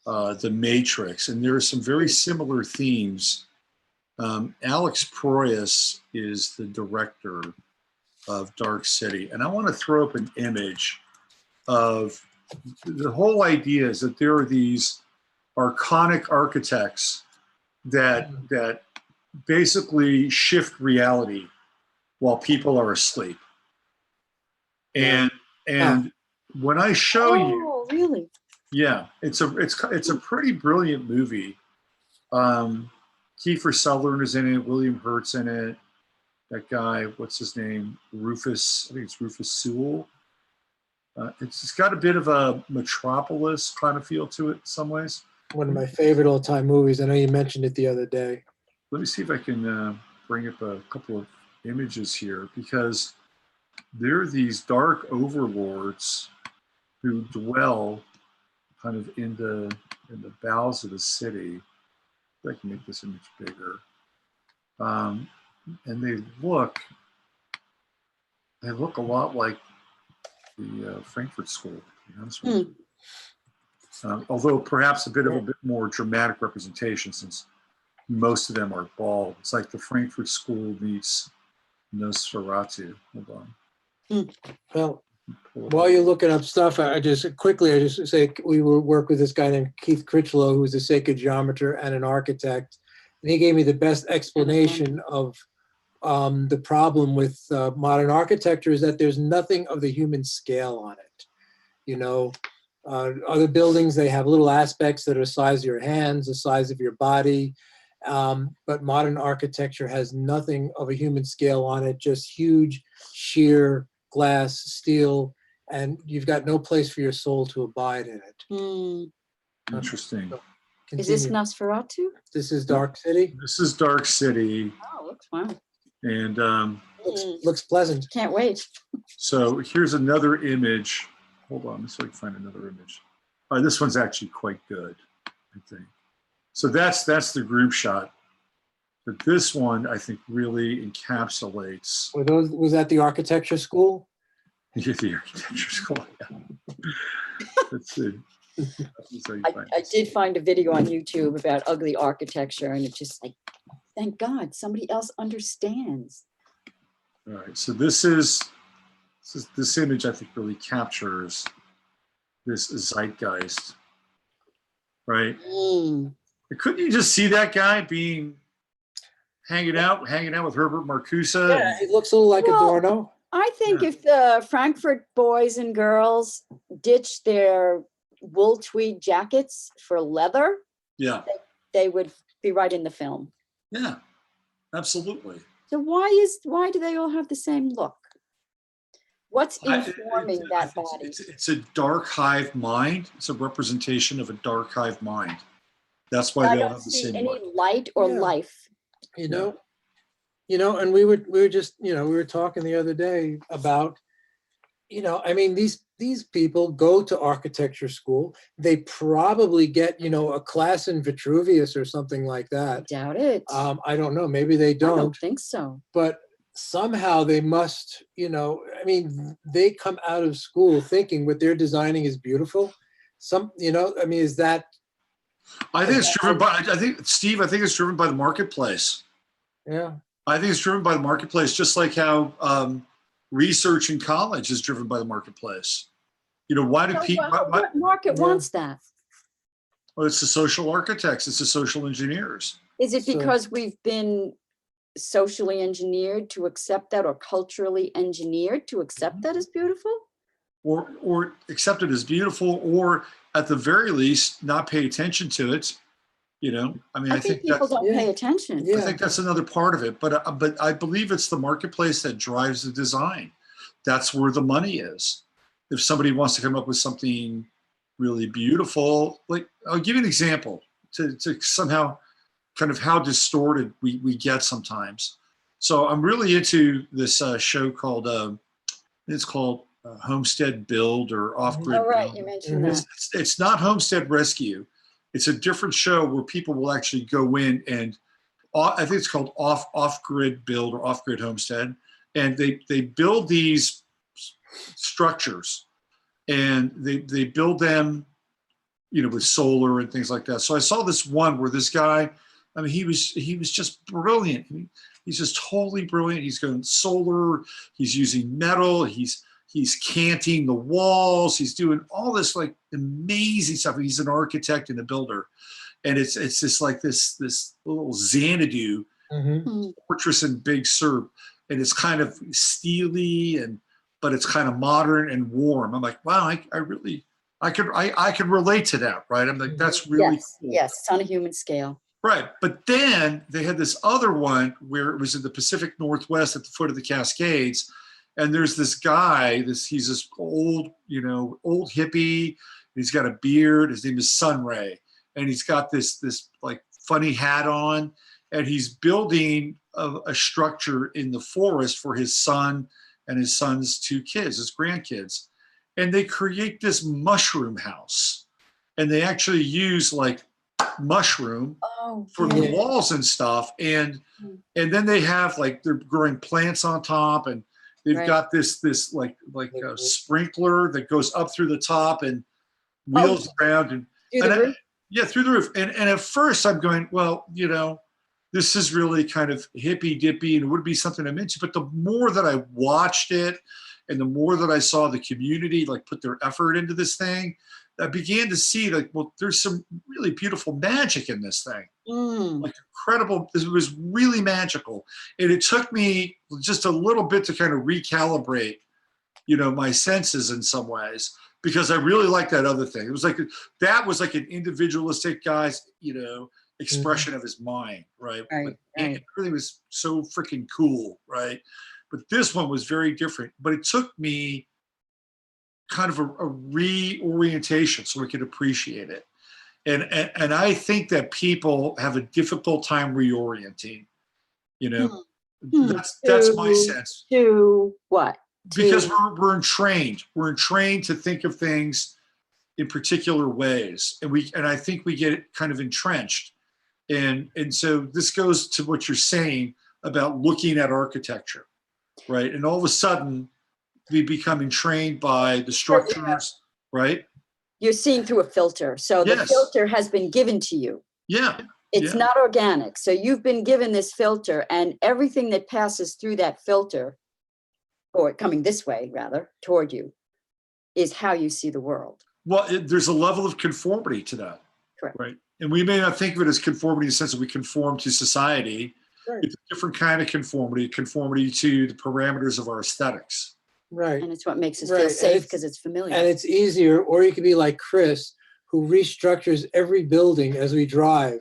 The Matrix, and there are some very similar themes. Alex Proyas is the director of Dark City, and I want to throw up an image of the whole idea is that there are these archonic architects that basically shift reality while people are asleep. And when I show you, Oh, really? yeah, it's a pretty brilliant movie. Kiefer Sutherland is in it, William Hurt's in it. That guy, what's his name? Rufus, I think it's Rufus Sewell. It's got a bit of a Metropolis kind of feel to it in some ways. One of my favorite all-time movies. I know you mentioned it the other day. Let me see if I can bring up a couple of images here, because there are these dark overlords who dwell kind of in the bowels of the city. If I can make this image bigger. And they look a lot like the Frankfurt School, to be honest with you. Although perhaps a bit more dramatic representation, since most of them are bald. It's like the Frankfurt School meets Nosferatu. Hold on. Well, while you're looking up stuff, I just say we work with this guy named Keith Critchlow, who's a sacred geometer and an architect, and he gave me the best explanation of the problem with modern architecture is that there's nothing of the human scale on it. Other buildings, they have little aspects that are the size of your hands, the size of your body, but modern architecture has nothing of a human scale on it, just huge, sheer glass, steel, and you've got no place for your soul to abide in it. Interesting. Is this Nosferatu? This is Dark City. This is Dark City. Oh, looks fun. And looks pleasant. Can't wait. So here's another image. Hold on, let's see if I can find another image. This one's actually quite good, I think. So that's the group shot. But this one, I think, really encapsulates. Was that the architecture school? Yeah, the architecture school. Yeah. Let's see. I did find a video on YouTube about ugly architecture, and it's just like, thank God somebody else understands. All right, so this image, I think, really captures this zeitgeist, right? Couldn't you just see that guy hanging out with Herbert Marcuse? Yeah, it looks a little like Adorno. I think if the Frankfurt boys and girls ditched their wool tweed jackets for leather, yeah, they would be right in the film. Yeah, absolutely. So why do they all have the same look? What's informing that body? It's a dark hive mind. It's a representation of a dark hive mind. That's why they all have the same any look. light or life. And we were talking the other day about, I mean, these people go to architecture school. They probably get, a class in Vitruvius or something like that. I doubt it. I don't know. Maybe they don't. I don't think so. But somehow they must, they come out of school thinking what they're designing is beautiful. Is that? I think it's driven by, Steve, it's driven by the marketplace. Yeah. I think it's driven by the marketplace, just like how research in college is driven by the marketplace. Why do people? What market wants that? Well, it's the social architects. It's the social engineers. Is it because we've been socially engineered to accept that, or culturally engineered to accept that as beautiful? Or accept it as beautiful, or at the very least, not pay attention to it. You know, I mean, I think people that's, don't pay attention. Yeah. I think that's another part of it. But I believe it's the marketplace that drives the design. That's where the money is. If somebody wants to come up with something really beautiful, like I'll give you an example to somehow kind of how distorted we get sometimes. So I'm really into this show called it's called Homestead Build or Off Grid. Oh, right, Build. you mentioned that. It's not Homestead Rescue. It's a different show where people will actually go in and I think it's called Off Grid Build or Off Grid Homestead, and they build these structures, and they build them, you know, with solar and things like that. So I saw this one where this guy, I mean, he was just brilliant. He's just totally brilliant. He's going solar. He's using metal. He's canting the walls. He's doing all this like amazing stuff. He's an architect and a builder, and it's just like this little Xanadu fortress in Big Sur, and it's kind of steely but it's kind of modern and warm. I'm like, wow, I could relate to that, right? I'm like, that's really cool. Yes, it's on a human scale. Right, but then they had this other one where it was in the Pacific Northwest at the foot of the Cascades, and there's this guy. He's this old hippie. He's got a beard. His name is Sunray, and he's got this like funny hat on, and he's building a structure in the forest for his son and his son's two kids, his grandkids, and they create this mushroom house, and they actually use like mushroom for the walls and stuff, and then they have like they're growing plants on top, and they've got this like a sprinkler that goes up through the top and wheels around and through the roof. And at first I'm going, well, you know, this is really kind of hippy dippy and it would be something I'm into. But the more that I watched it and the more that I saw the community like put their effort into this thing, I began to see like, well, there's some really beautiful magic in this thing. Like incredible. It was really magical. And it took me just a little bit to kind of recalibrate, you know, my senses in some ways, because I really liked that other thing. It was like, that was like an individualistic guy's, you know, expression of his mind, right? And everything was so freaking cool, right? But this one was very different. But it took me kind of a reorientation so we could appreciate it. And I think that people have a difficult time reorienting, you know. That's my sense. To what? Because we're entrained. We're entrained to think of things in particular ways. And I think we get kind of entrenched. And so this goes to what you're saying about looking at architecture, right? And all of a sudden we become entrained by the structures, right? You're seeing through a filter. So the filter has been given to you. Yeah. It's not organic. So you've been given this filter, and everything that passes through that filter, or coming this way rather, toward you, is how you see the world. Well, there's a level of conformity to that. Correct. Right. And we may not think of it as conformity in the sense that we conform to society. Right. It's a different kind of conformity to the parameters of our aesthetics. Right. And it's what makes us feel safe because it's familiar. And it's easier, or you could be like Krys, who restructures every building as we drive.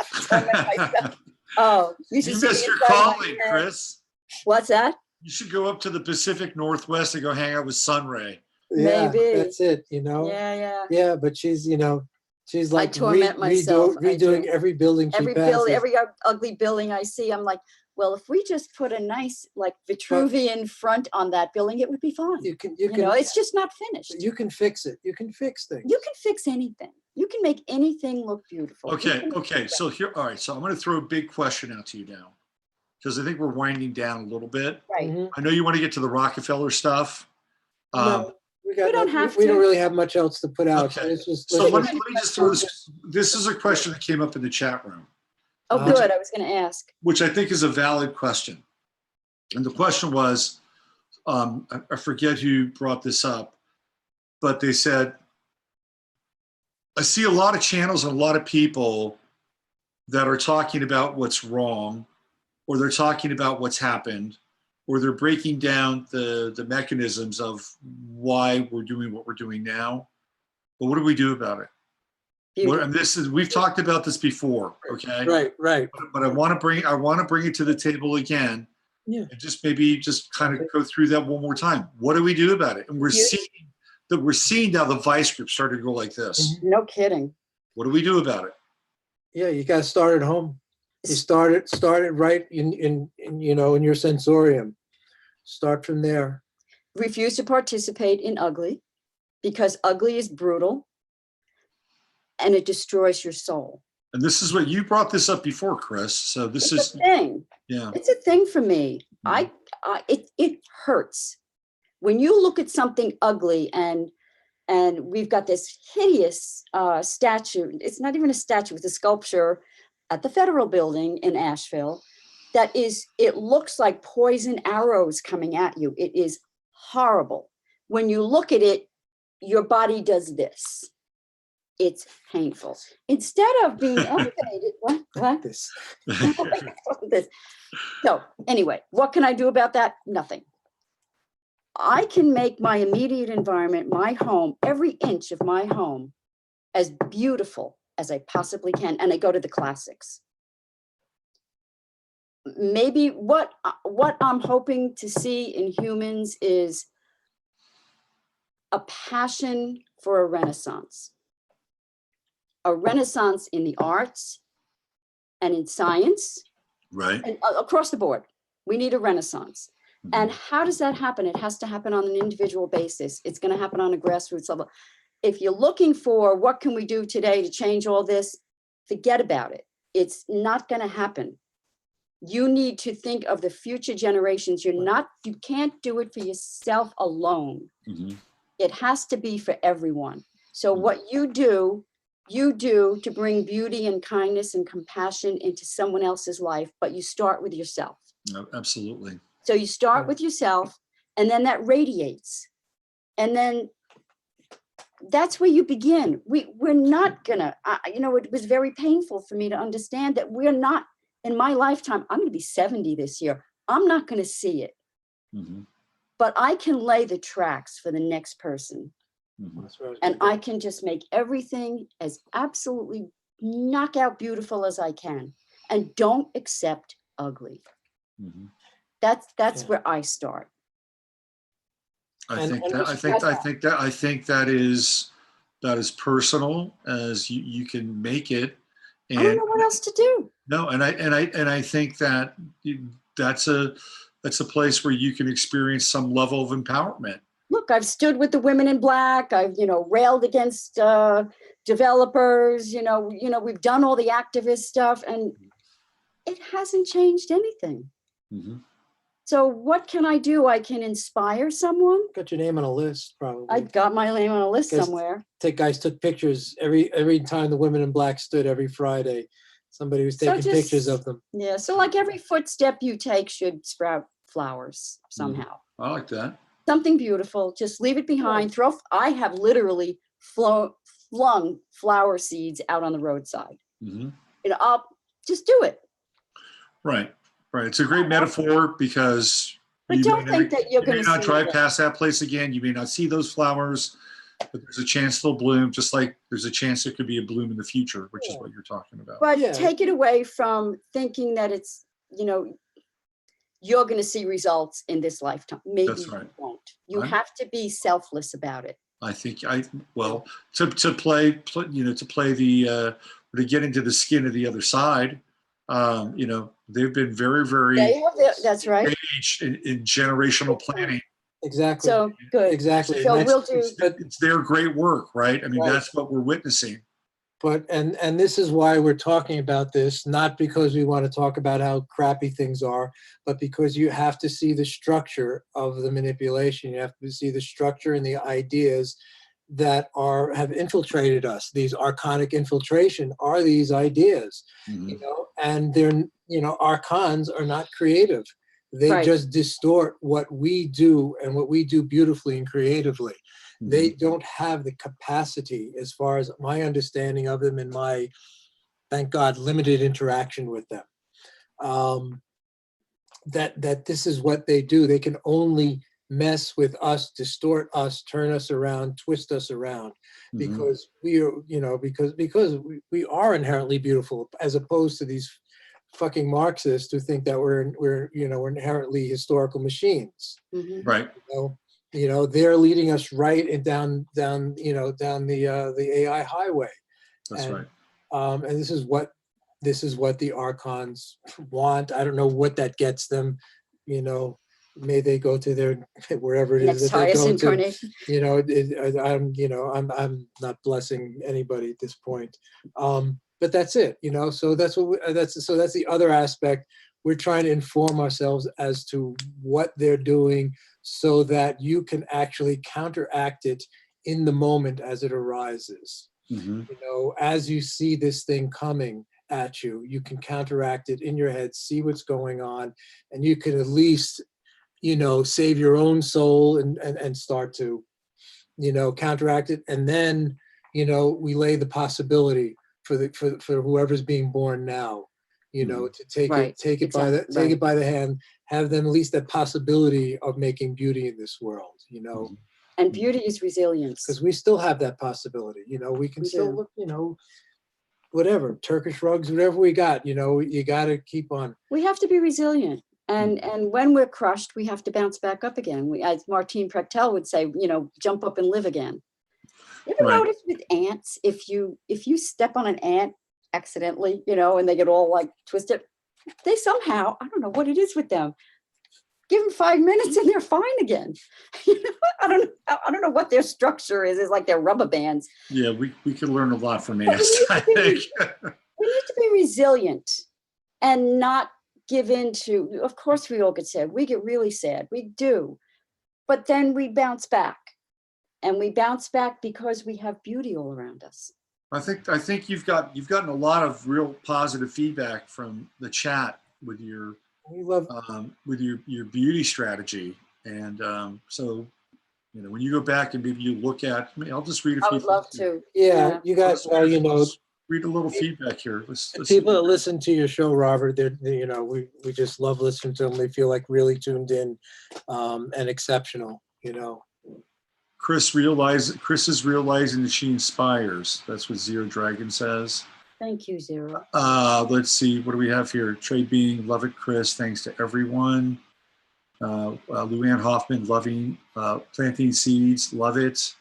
Oh, you missed your calling, Krys. What's that? You should go up to the Pacific Northwest and go hang out with Sunray. Yeah, maybe. That's it, you know? Yeah. Yeah, but she's, you know, she's like redoing every building she passes. Every ugly building I see, I'm like, well, if we just put a nice like Vitruvian front on that building, it would be fine. You know, it's just not finished. You can fix it. You can fix things. You can fix anything. You can make anything look beautiful. Okay. So here, all right. So I'm going to throw a big question out to you now, because I think we're winding down a little bit. Right. Mm-hmm. I know you want to get to the Rockefeller stuff. No, we don't have really have much else to put out. Okay. So let me just throw this. This is a question that came up in the chat room. Oh, good. I was going to ask. Which I think is a valid question. And the question was, I forget who brought this up, but they said, I see a lot of channels and a lot of people that are talking about what's wrong, or they're talking about what's happened, or they're breaking down the mechanisms of why we're doing what we're doing now. But what do we do about it? Beauty. and we've talked about this before, okay? Right. But I want to bring it to the table again. Yeah. And just kind of go through that one more time. What do we do about it? And we're seeing now the vice group starting to go like this. No kidding. What do we do about it? Yeah, you got to start at home. You start it right in your sensorium. Start from there. Refuse to participate in ugly, because ugly is brutal and it destroys your soul. And this is what you brought this up before, Krys. So this It's a thing. Yeah. It's a thing for me. It hurts when you look at something ugly, and we've got this hideous statue. It's not even a statue, it's a sculpture at the Federal Building in Asheville it looks like poison arrows coming at you. It is horrible. When you look at it, your body does this. It's painful. Instead of being elevated, what? This. So anyway, what can I do about that? Nothing. I can make my immediate environment, my home, every inch of my home, as beautiful as I possibly can. And I go to the classics. Maybe what I'm hoping to see in humans is a passion for a renaissance. A renaissance in the arts and in science. Right. And across the board. We need a renaissance. And how does that happen? It has to happen on an individual basis. It's going to happen on a grassroots level. If you're looking for what can we do today to change all this, forget about it. It's not going to happen. You need to think of the future generations. You can't do it for yourself alone. It has to be for everyone. So what you do to bring beauty and kindness and compassion into someone else's life, but you start with yourself. No, absolutely. So you start with yourself, and then that radiates. And then that's where you begin. We're not gonna, it was very painful for me to understand that we're not, in my lifetime, I'm gonna be 70 this year. I'm not gonna see it. But I can lay the tracks for the next person. That's right. And I can just make everything as absolutely knockout beautiful as I can. And don't accept ugly. That's where I start. I think that is personal as you can make it. And I don't know what else to do. No, and I think that that's a place where you can experience some level of empowerment. Look, I've stood with the women in black. I've, railed against developers. We've done all the activist stuff, and it hasn't changed anything. So what can I do? I can inspire someone. Got your name on a list, probably. I got my name on a list somewhere. Guys took pictures every time the women in black stood every Friday. Somebody was taking pictures of them. Yeah, so like every footstep you take should sprout flowers somehow. I like that. Something beautiful. Just leave it behind. I have literally flung flower seeds out on the roadside. I'll just do it. Right. It's a great metaphor because but don't think that you're going to not drive past that place again. You may not see those flowers, but there's a chance they'll bloom, just like there's a chance there could be a bloom in the future, which is what you're talking about. But take it away from thinking that it's, you're going to see results in this lifetime. Maybe you won't. You have to be selfless about it. I think to play the to get into the skin of the other side. They've been very, very that's right. engaged in generational planning. Exactly. So good. Exactly. So it's their great work, right? I mean, that's what we're witnessing. But and this is why we're talking about this, not because we want to talk about how crappy things are, but because you have to see the structure of the manipulation. You have to see the structure and the ideas that have infiltrated us. These archonic infiltration are these ideas, and they're, archons are not creative. They just distort what we do and what we do beautifully and creatively. They don't have the capacity, as far as my understanding of them and my, thank God, limited interaction with them, that this is what they do. They can only mess with us, distort us, turn us around, twist us around, because we are, because we are inherently beautiful, as opposed to these fucking Marxists who think that we're inherently historical machines. Right. They're leading us right and down the AI highway. That's right. And this is what the archons want. I don't know what that gets them. May they go to their wherever it is Next that they highest go incarnation. to. I'm not blessing anybody at this point. But that's it. So that's that's the other aspect. We're trying to inform ourselves as to what they're doing, so that you can actually counteract it in the moment as it arises. As you see this thing coming at you, you can counteract it in your head, see what's going on, and you can at least, save your own soul and start to, counteract it. And then, we lay the possibility for whoever's being born now, to take it by the hand, have them at least that possibility of making beauty in this world, And beauty is resilience. because we still have that possibility. We can still look, whatever, Turkish rugs, whatever we got, you got to keep on. We have to be resilient. And when we're crushed, we have to bounce back up again. As Martine Prechtel would say, jump up and live again. You ever notice with ants, if you step on an ant accidentally, and they get all like twisted, they somehow, I don't know what it is with them, give them 5 minutes and they're fine again. I don't know what their structure is. It's like they're rubber bands. Yeah, we could learn a lot from ants, I think. We need to be resilient and not give in to, of course we all get sad. We get really sad. We do. But then we bounce back. And we bounce back because we have beauty all around us. I think you've gotten a lot of real positive feedback from the chat with your your beauty strategy, and so when you go back and maybe you look at, I'll just read a few. I would love to. Yeah, you guys, read a little feedback here. Let's people that listen to your show, Robert, we just love listening to them. They feel like really tuned in and exceptional. Krys is realizing that she inspires. That's what Zero Dragon says. Thank you, Zero. Let's see, what do we have here? Trey Being, love it, Krys. Thanks to everyone. Luann Hoffman, loving, planting seeds, love it.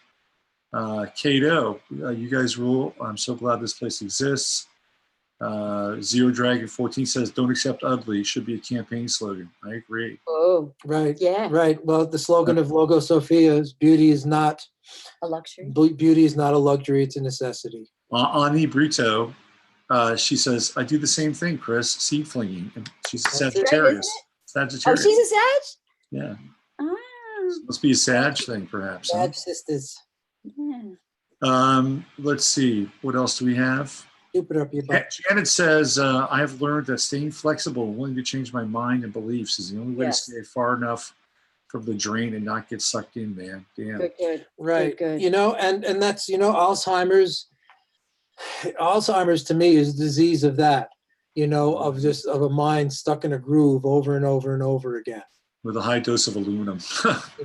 Cato, you guys rule. I'm so glad this place exists. Zero Dragon 14 says, don't accept ugly. Should be a campaign slogan. I agree. Oh, right. Yeah. Right. Well, the slogan of Logo Sophia is beauty is not a luxury. Beauty is not a luxury. It's a necessity. Ani Brito, she says, I do the same thing, Krys, seed flinging. And she's a Sagittarius. Oh, she's a Sag? Yeah. Ah. Must be a Sag thing, perhaps. Sag sisters. Yeah. Let's see. What else do we have? Stupid up your butt. Janet says, I have learned that staying flexible and willing to change my mind and beliefs is the only way to stay far enough from the drain and not get sucked in, man. Damn. Good. Right. Good. And that's, Alzheimer's to me is a disease of that, of a mind stuck in a groove over and over and over again. With a high dose of aluminum.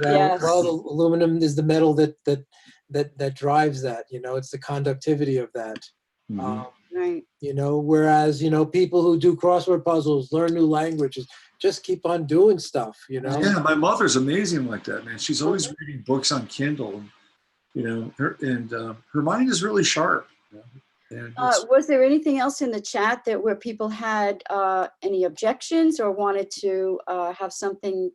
Yes. Well, the aluminum is the metal that drives that, it's the conductivity of that. Mm-hmm. Right. Whereas, people who do crossword puzzles, learn new languages, just keep on doing stuff, Yeah, my mother's amazing like that, man. She's always reading books on Kindle, and her mind is really sharp. And was there anything else in the chat where people had any objections or wanted to have something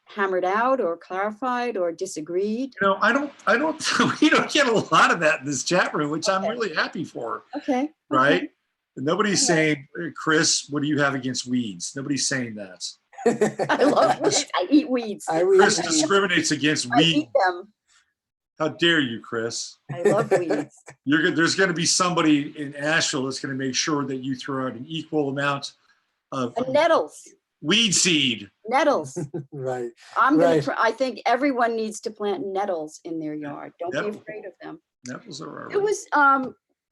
hammered out or clarified or disagreed? I don't we don't get a lot of that in this chat room, which I'm really happy for. Okay. Right? And nobody's saying, Krys, what do you have against weeds? Nobody's saying that. I love weeds. I eat weeds. Krys discriminates against I weeds. eat them. How dare you, Krys? I love weeds. There's going to be somebody in Asheville that's going to make sure that you throw out an equal amount of And nettles. weed seed. Nettles. Right. I think everyone needs to plant nettles in their yard. Don't be afraid of them. Nettles are all right. It was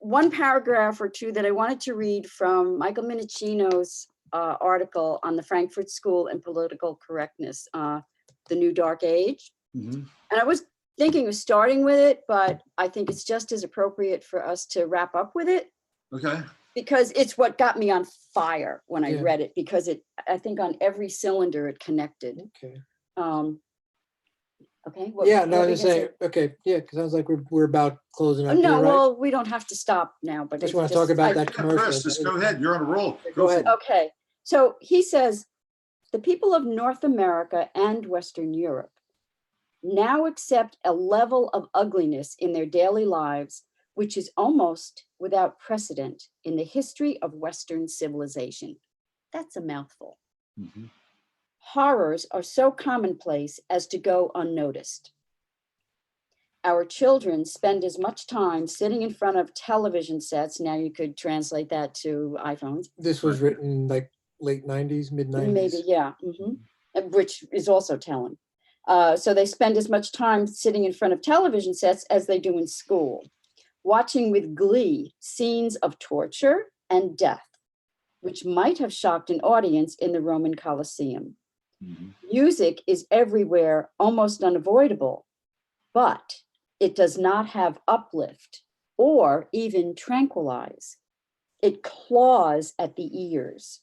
one paragraph or two that I wanted to read from Michael Minicino's article on the Frankfurt School and political correctness. the new dark age. Mhm. And I was thinking of starting with it, but I think it's just as appropriate for us to wrap up with it, Okay. because it's what got me on fire when I Yeah. read it, because I think on every cylinder it connected. Okay. Okay. Yeah, what no, were I you was gonna saying, okay, yeah, because sounds like we're about closing say? up. No, You're right. well, we don't have to stop now, but Just it's want to talk about that Yeah, commercial. Chris, just go ahead. You're on a roll. Go ahead. for it. Okay. So he says, the people of North America and Western Europe now accept a level of ugliness in their daily lives, which is almost without precedent in the history of Western civilization. That's a mouthful. Mhm. Horrors are so commonplace as to go unnoticed. Our children spend as much time sitting in front of television sets. Now you could translate that to iPhones. This was written like late 90s, mid 90s. Maybe, yeah. Which is also telling. So they spend as much time sitting in front of television sets as they do in school, watching with glee scenes of torture and death, which might have shocked an audience in the Roman Colosseum. Mhm. Music is everywhere, almost unavoidable, but it does not have uplift or even tranquilize. It claws at the ears,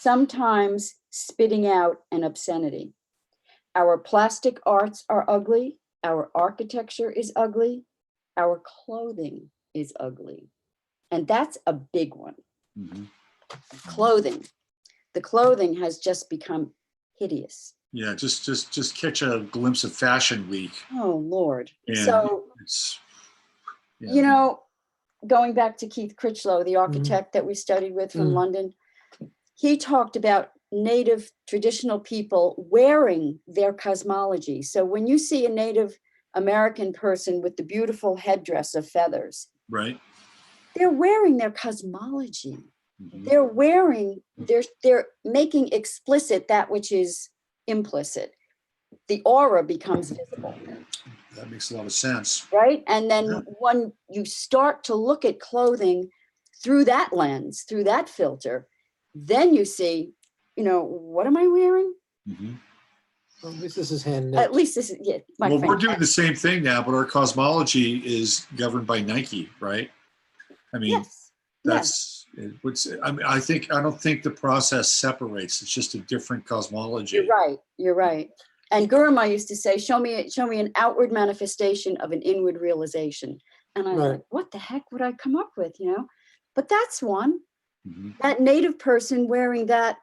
sometimes spitting out an obscenity. Our plastic arts are ugly. Our architecture is ugly. Our clothing is ugly. And that's a big one. Mhm. Clothing. The clothing has just become hideous. Yeah, just catch a glimpse of Fashion Week. Oh, Lord. And So, it's you know, going back to Keith Critchlow, the architect that we studied with from Mm. London, he talked about Native traditional people wearing their cosmology. So when you see a Native American person with the beautiful headdress of feathers, right. they're wearing their cosmology. Mhm. They're wearing, they're making explicit that which is implicit. The aura becomes visible, That makes a lot of sense. right? And then Yeah. when you start to look at clothing through that lens, through that filter, then you see, what am I wearing? Mhm. Well, at least this is hand At knit. least this is, yeah, my Well, friend. we're doing the same thing now, but our cosmology is governed by Nike, right? I mean, Yes, that's what's. I mean, I don't think the process separates. It's just a different cosmology. you're right. You're right. And Guruma used to say, show me an outward manifestation of an inward realization. And I'm Right. like, what the heck would I come up with, But that's one. Mhm. That Native person wearing that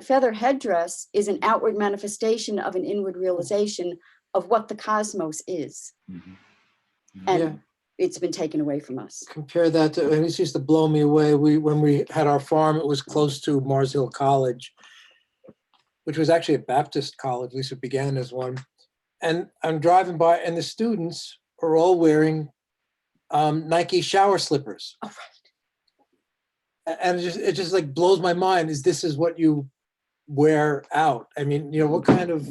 feather headdress is an outward manifestation of an inward realization of what the cosmos is. Mhm. And Yeah. it's been taken away from us. Compare that to, and it used to blow me away. When we had our farm, it was close to Mars Hill College, which was actually a Baptist college, at least it began as one. And I'm driving by, and the students are all wearing Nike shower slippers. Oh, And it just like blows my mind. This is what you wear out? I mean, what kind of,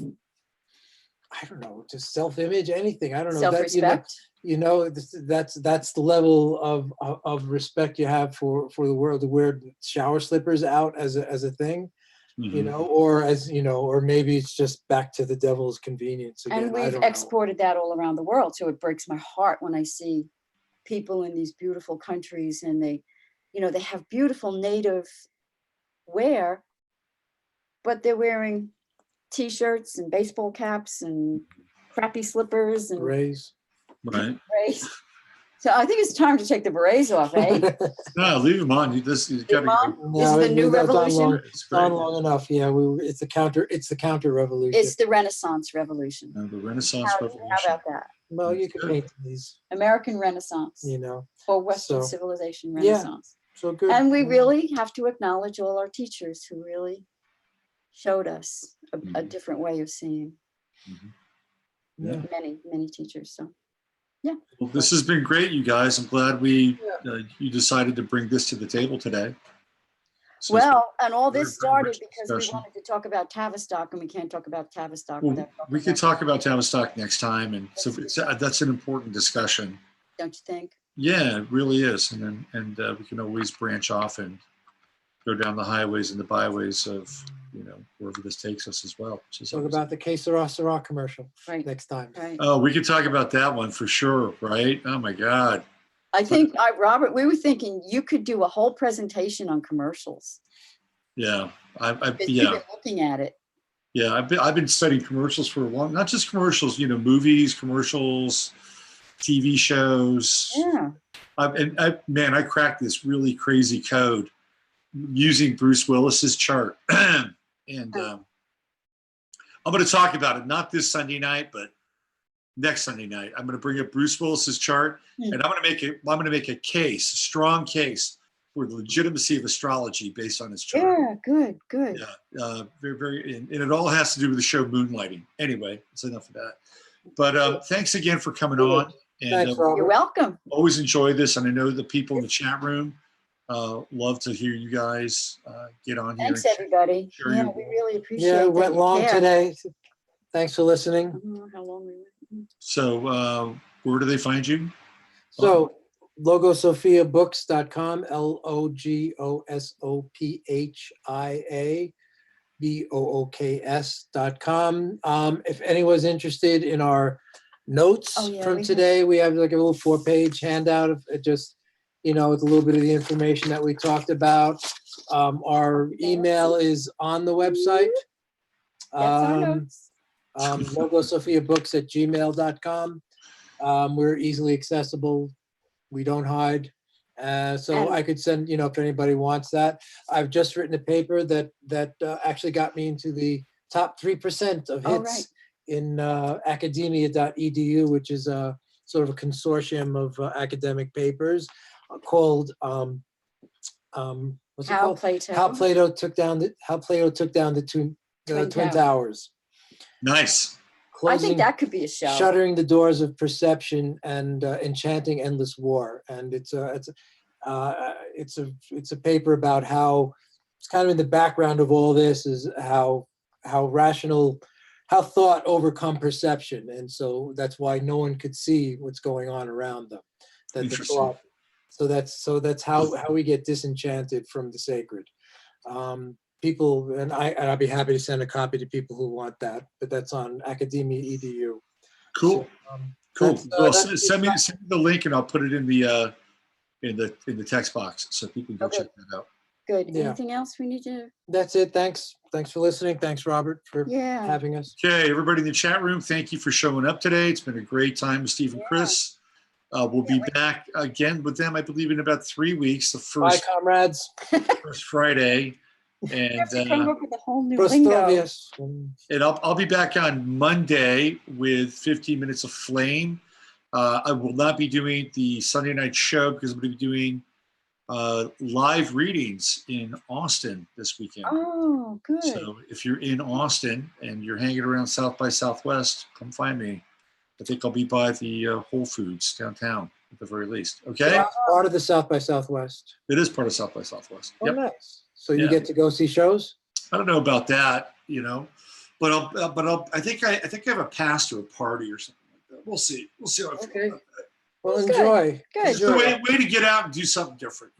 I don't know, just self-image, anything. I don't know. Self-respect. That's the level of respect you have for the world, to wear shower slippers out as a thing. Mhm. Or maybe it's just back to the devil's convenience again. And I we've don't know. exported that all around the world. So it breaks my heart when I see people in these beautiful countries and they have beautiful native wear, but they're wearing t-shirts and baseball caps and crappy slippers and Berets. Right. berets. So I think it's time to take the berets off, eh? No, leave them on. You got Leave to 'em go. on? This is the new that's on revolution? long- It's on great. long enough. Yeah, it's the counter revolution. It's the Renaissance revolution. The Renaissance How Revolution. about that? Well, you can Good. paint these, American Renaissance or Western so, civilization yeah. Renaissance. So good. And we really have to acknowledge all our teachers who really showed us a Mhm. different way of seeing. Mhm. Yeah. Many teachers. So Well, this has been great, you guys. I'm glad you decided to bring this to the table today. So well, and all very, this very started rich because we discussion. wanted to talk about Tavistock, and we can't talk about Tavistock Well, without talking we could about, talk about Tavistock next time, and so that's an important discussion. don't you think? Yeah, it really is, and we can always branch off and go down the highways and the byways of wherever this takes us as well. Which is Talk always- about the Que Sera Sera commercial Right. next time. Right. Oh, we could talk about that one for sure, right? Oh my God. I think, Robert, we were thinking you could do a whole presentation on commercials. Yeah. Because you've been looking at it. Yeah, I've been studying commercials for a long, not just commercials, movies, commercials, TV shows. Yeah. I cracked this really crazy code using Bruce Willis's chart. And I'm going to talk about it, not this Sunday night, but next Sunday night. I'm going to bring up Bruce Willis's chart, and I'm going to make a case, a strong case for the legitimacy of astrology based on his chart. Yeah, good. Yeah, very, very, and it all has to do with the show Moonlighting. Anyway, that's enough of that. But thanks again for coming on. And Thanks, Robert. You're welcome. always enjoy this, and I know the people in the chat room love to hear you guys get on here. Thanks, everybody. Sure Yeah, you- we really appreciate it. Yeah, it went long today. Thanks for listening. I don't know how long we went. So where do they find you? So logosophiabooks.com, LOGOSOPHIA BOOKS.com. If anyone's interested in our notes Oh, yeah, we from have- today, we have like a little 4-page handout of it, just, with a little bit of the information that we talked about. Our email is on the website. That's our notes. Logosophiabooks@gmail.com. We're easily accessible. We don't hide. So And- I could send, if anybody wants that. I've just written a paper that actually got me into the top 3% of Oh, hits right. in academia.edu, which is a sort of a consortium of academic papers called what's it How called? Plato. How Plato took down the Twin Twin Towers. Nice. I Closing, think that could be a show. shuttering the doors of perception and enchanting endless war. And it's a paper about how it's kind of in the background of all this is how thought overcome perception, and so that's why no one could see what's going on around them. That the Interesting. thought. So that's how we get disenchanted from the sacred. People, and I'd be happy to send a copy to people who want that, but that's on Academia EDU. Cool. So, Cool. that's- Well, that's- send me the link, and I'll put it in the text box so people can go Okay. check that out. Good. Yeah. Anything else we need to? That's it. Thanks for listening. Thanks, Robert, for Yeah. having us. Okay, everybody in the chat room, thank you for showing up today. It's been a great time with Steve and Chris. We'll be back again with them, I believe, in about 3 weeks, the Bye, comrades. first Friday. We And have to come up with a whole new lingo. Prostovius. and I'll be back on Monday with 15 Minutes of Flame. I will not be doing the Sunday night show because I'm going to be doing live readings in Austin this weekend. Oh, good. So if you're in Austin and you're hanging around South by Southwest, come find me. I think I'll be by the Whole Foods downtown at the very least. Okay? Part of the South by Southwest. It is part of South by Southwest. Oh, Yep. nice. So you Yeah. get to go see shows? I don't know about that, but I think I have a pass to a party or something like that. We'll see. We'll see how I feel Okay. about that. Well, Good. enjoy. Good. It's a way to get out and do something different,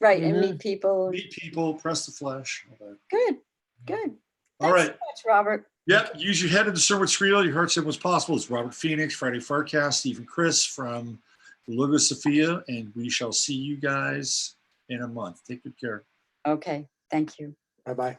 Right, and Mhm. meet people. meet people, press the flesh. All that. Good, good. All Thanks right. so much, Robert. Yep. Use your head to discern what's real. Your heart said what's possible. It's Robert Phoenix, Friday FARcast, Steve and Chris from Logos Sophia, and we shall see you guys in a month. Take good care. Okay, thank you. Bye-bye.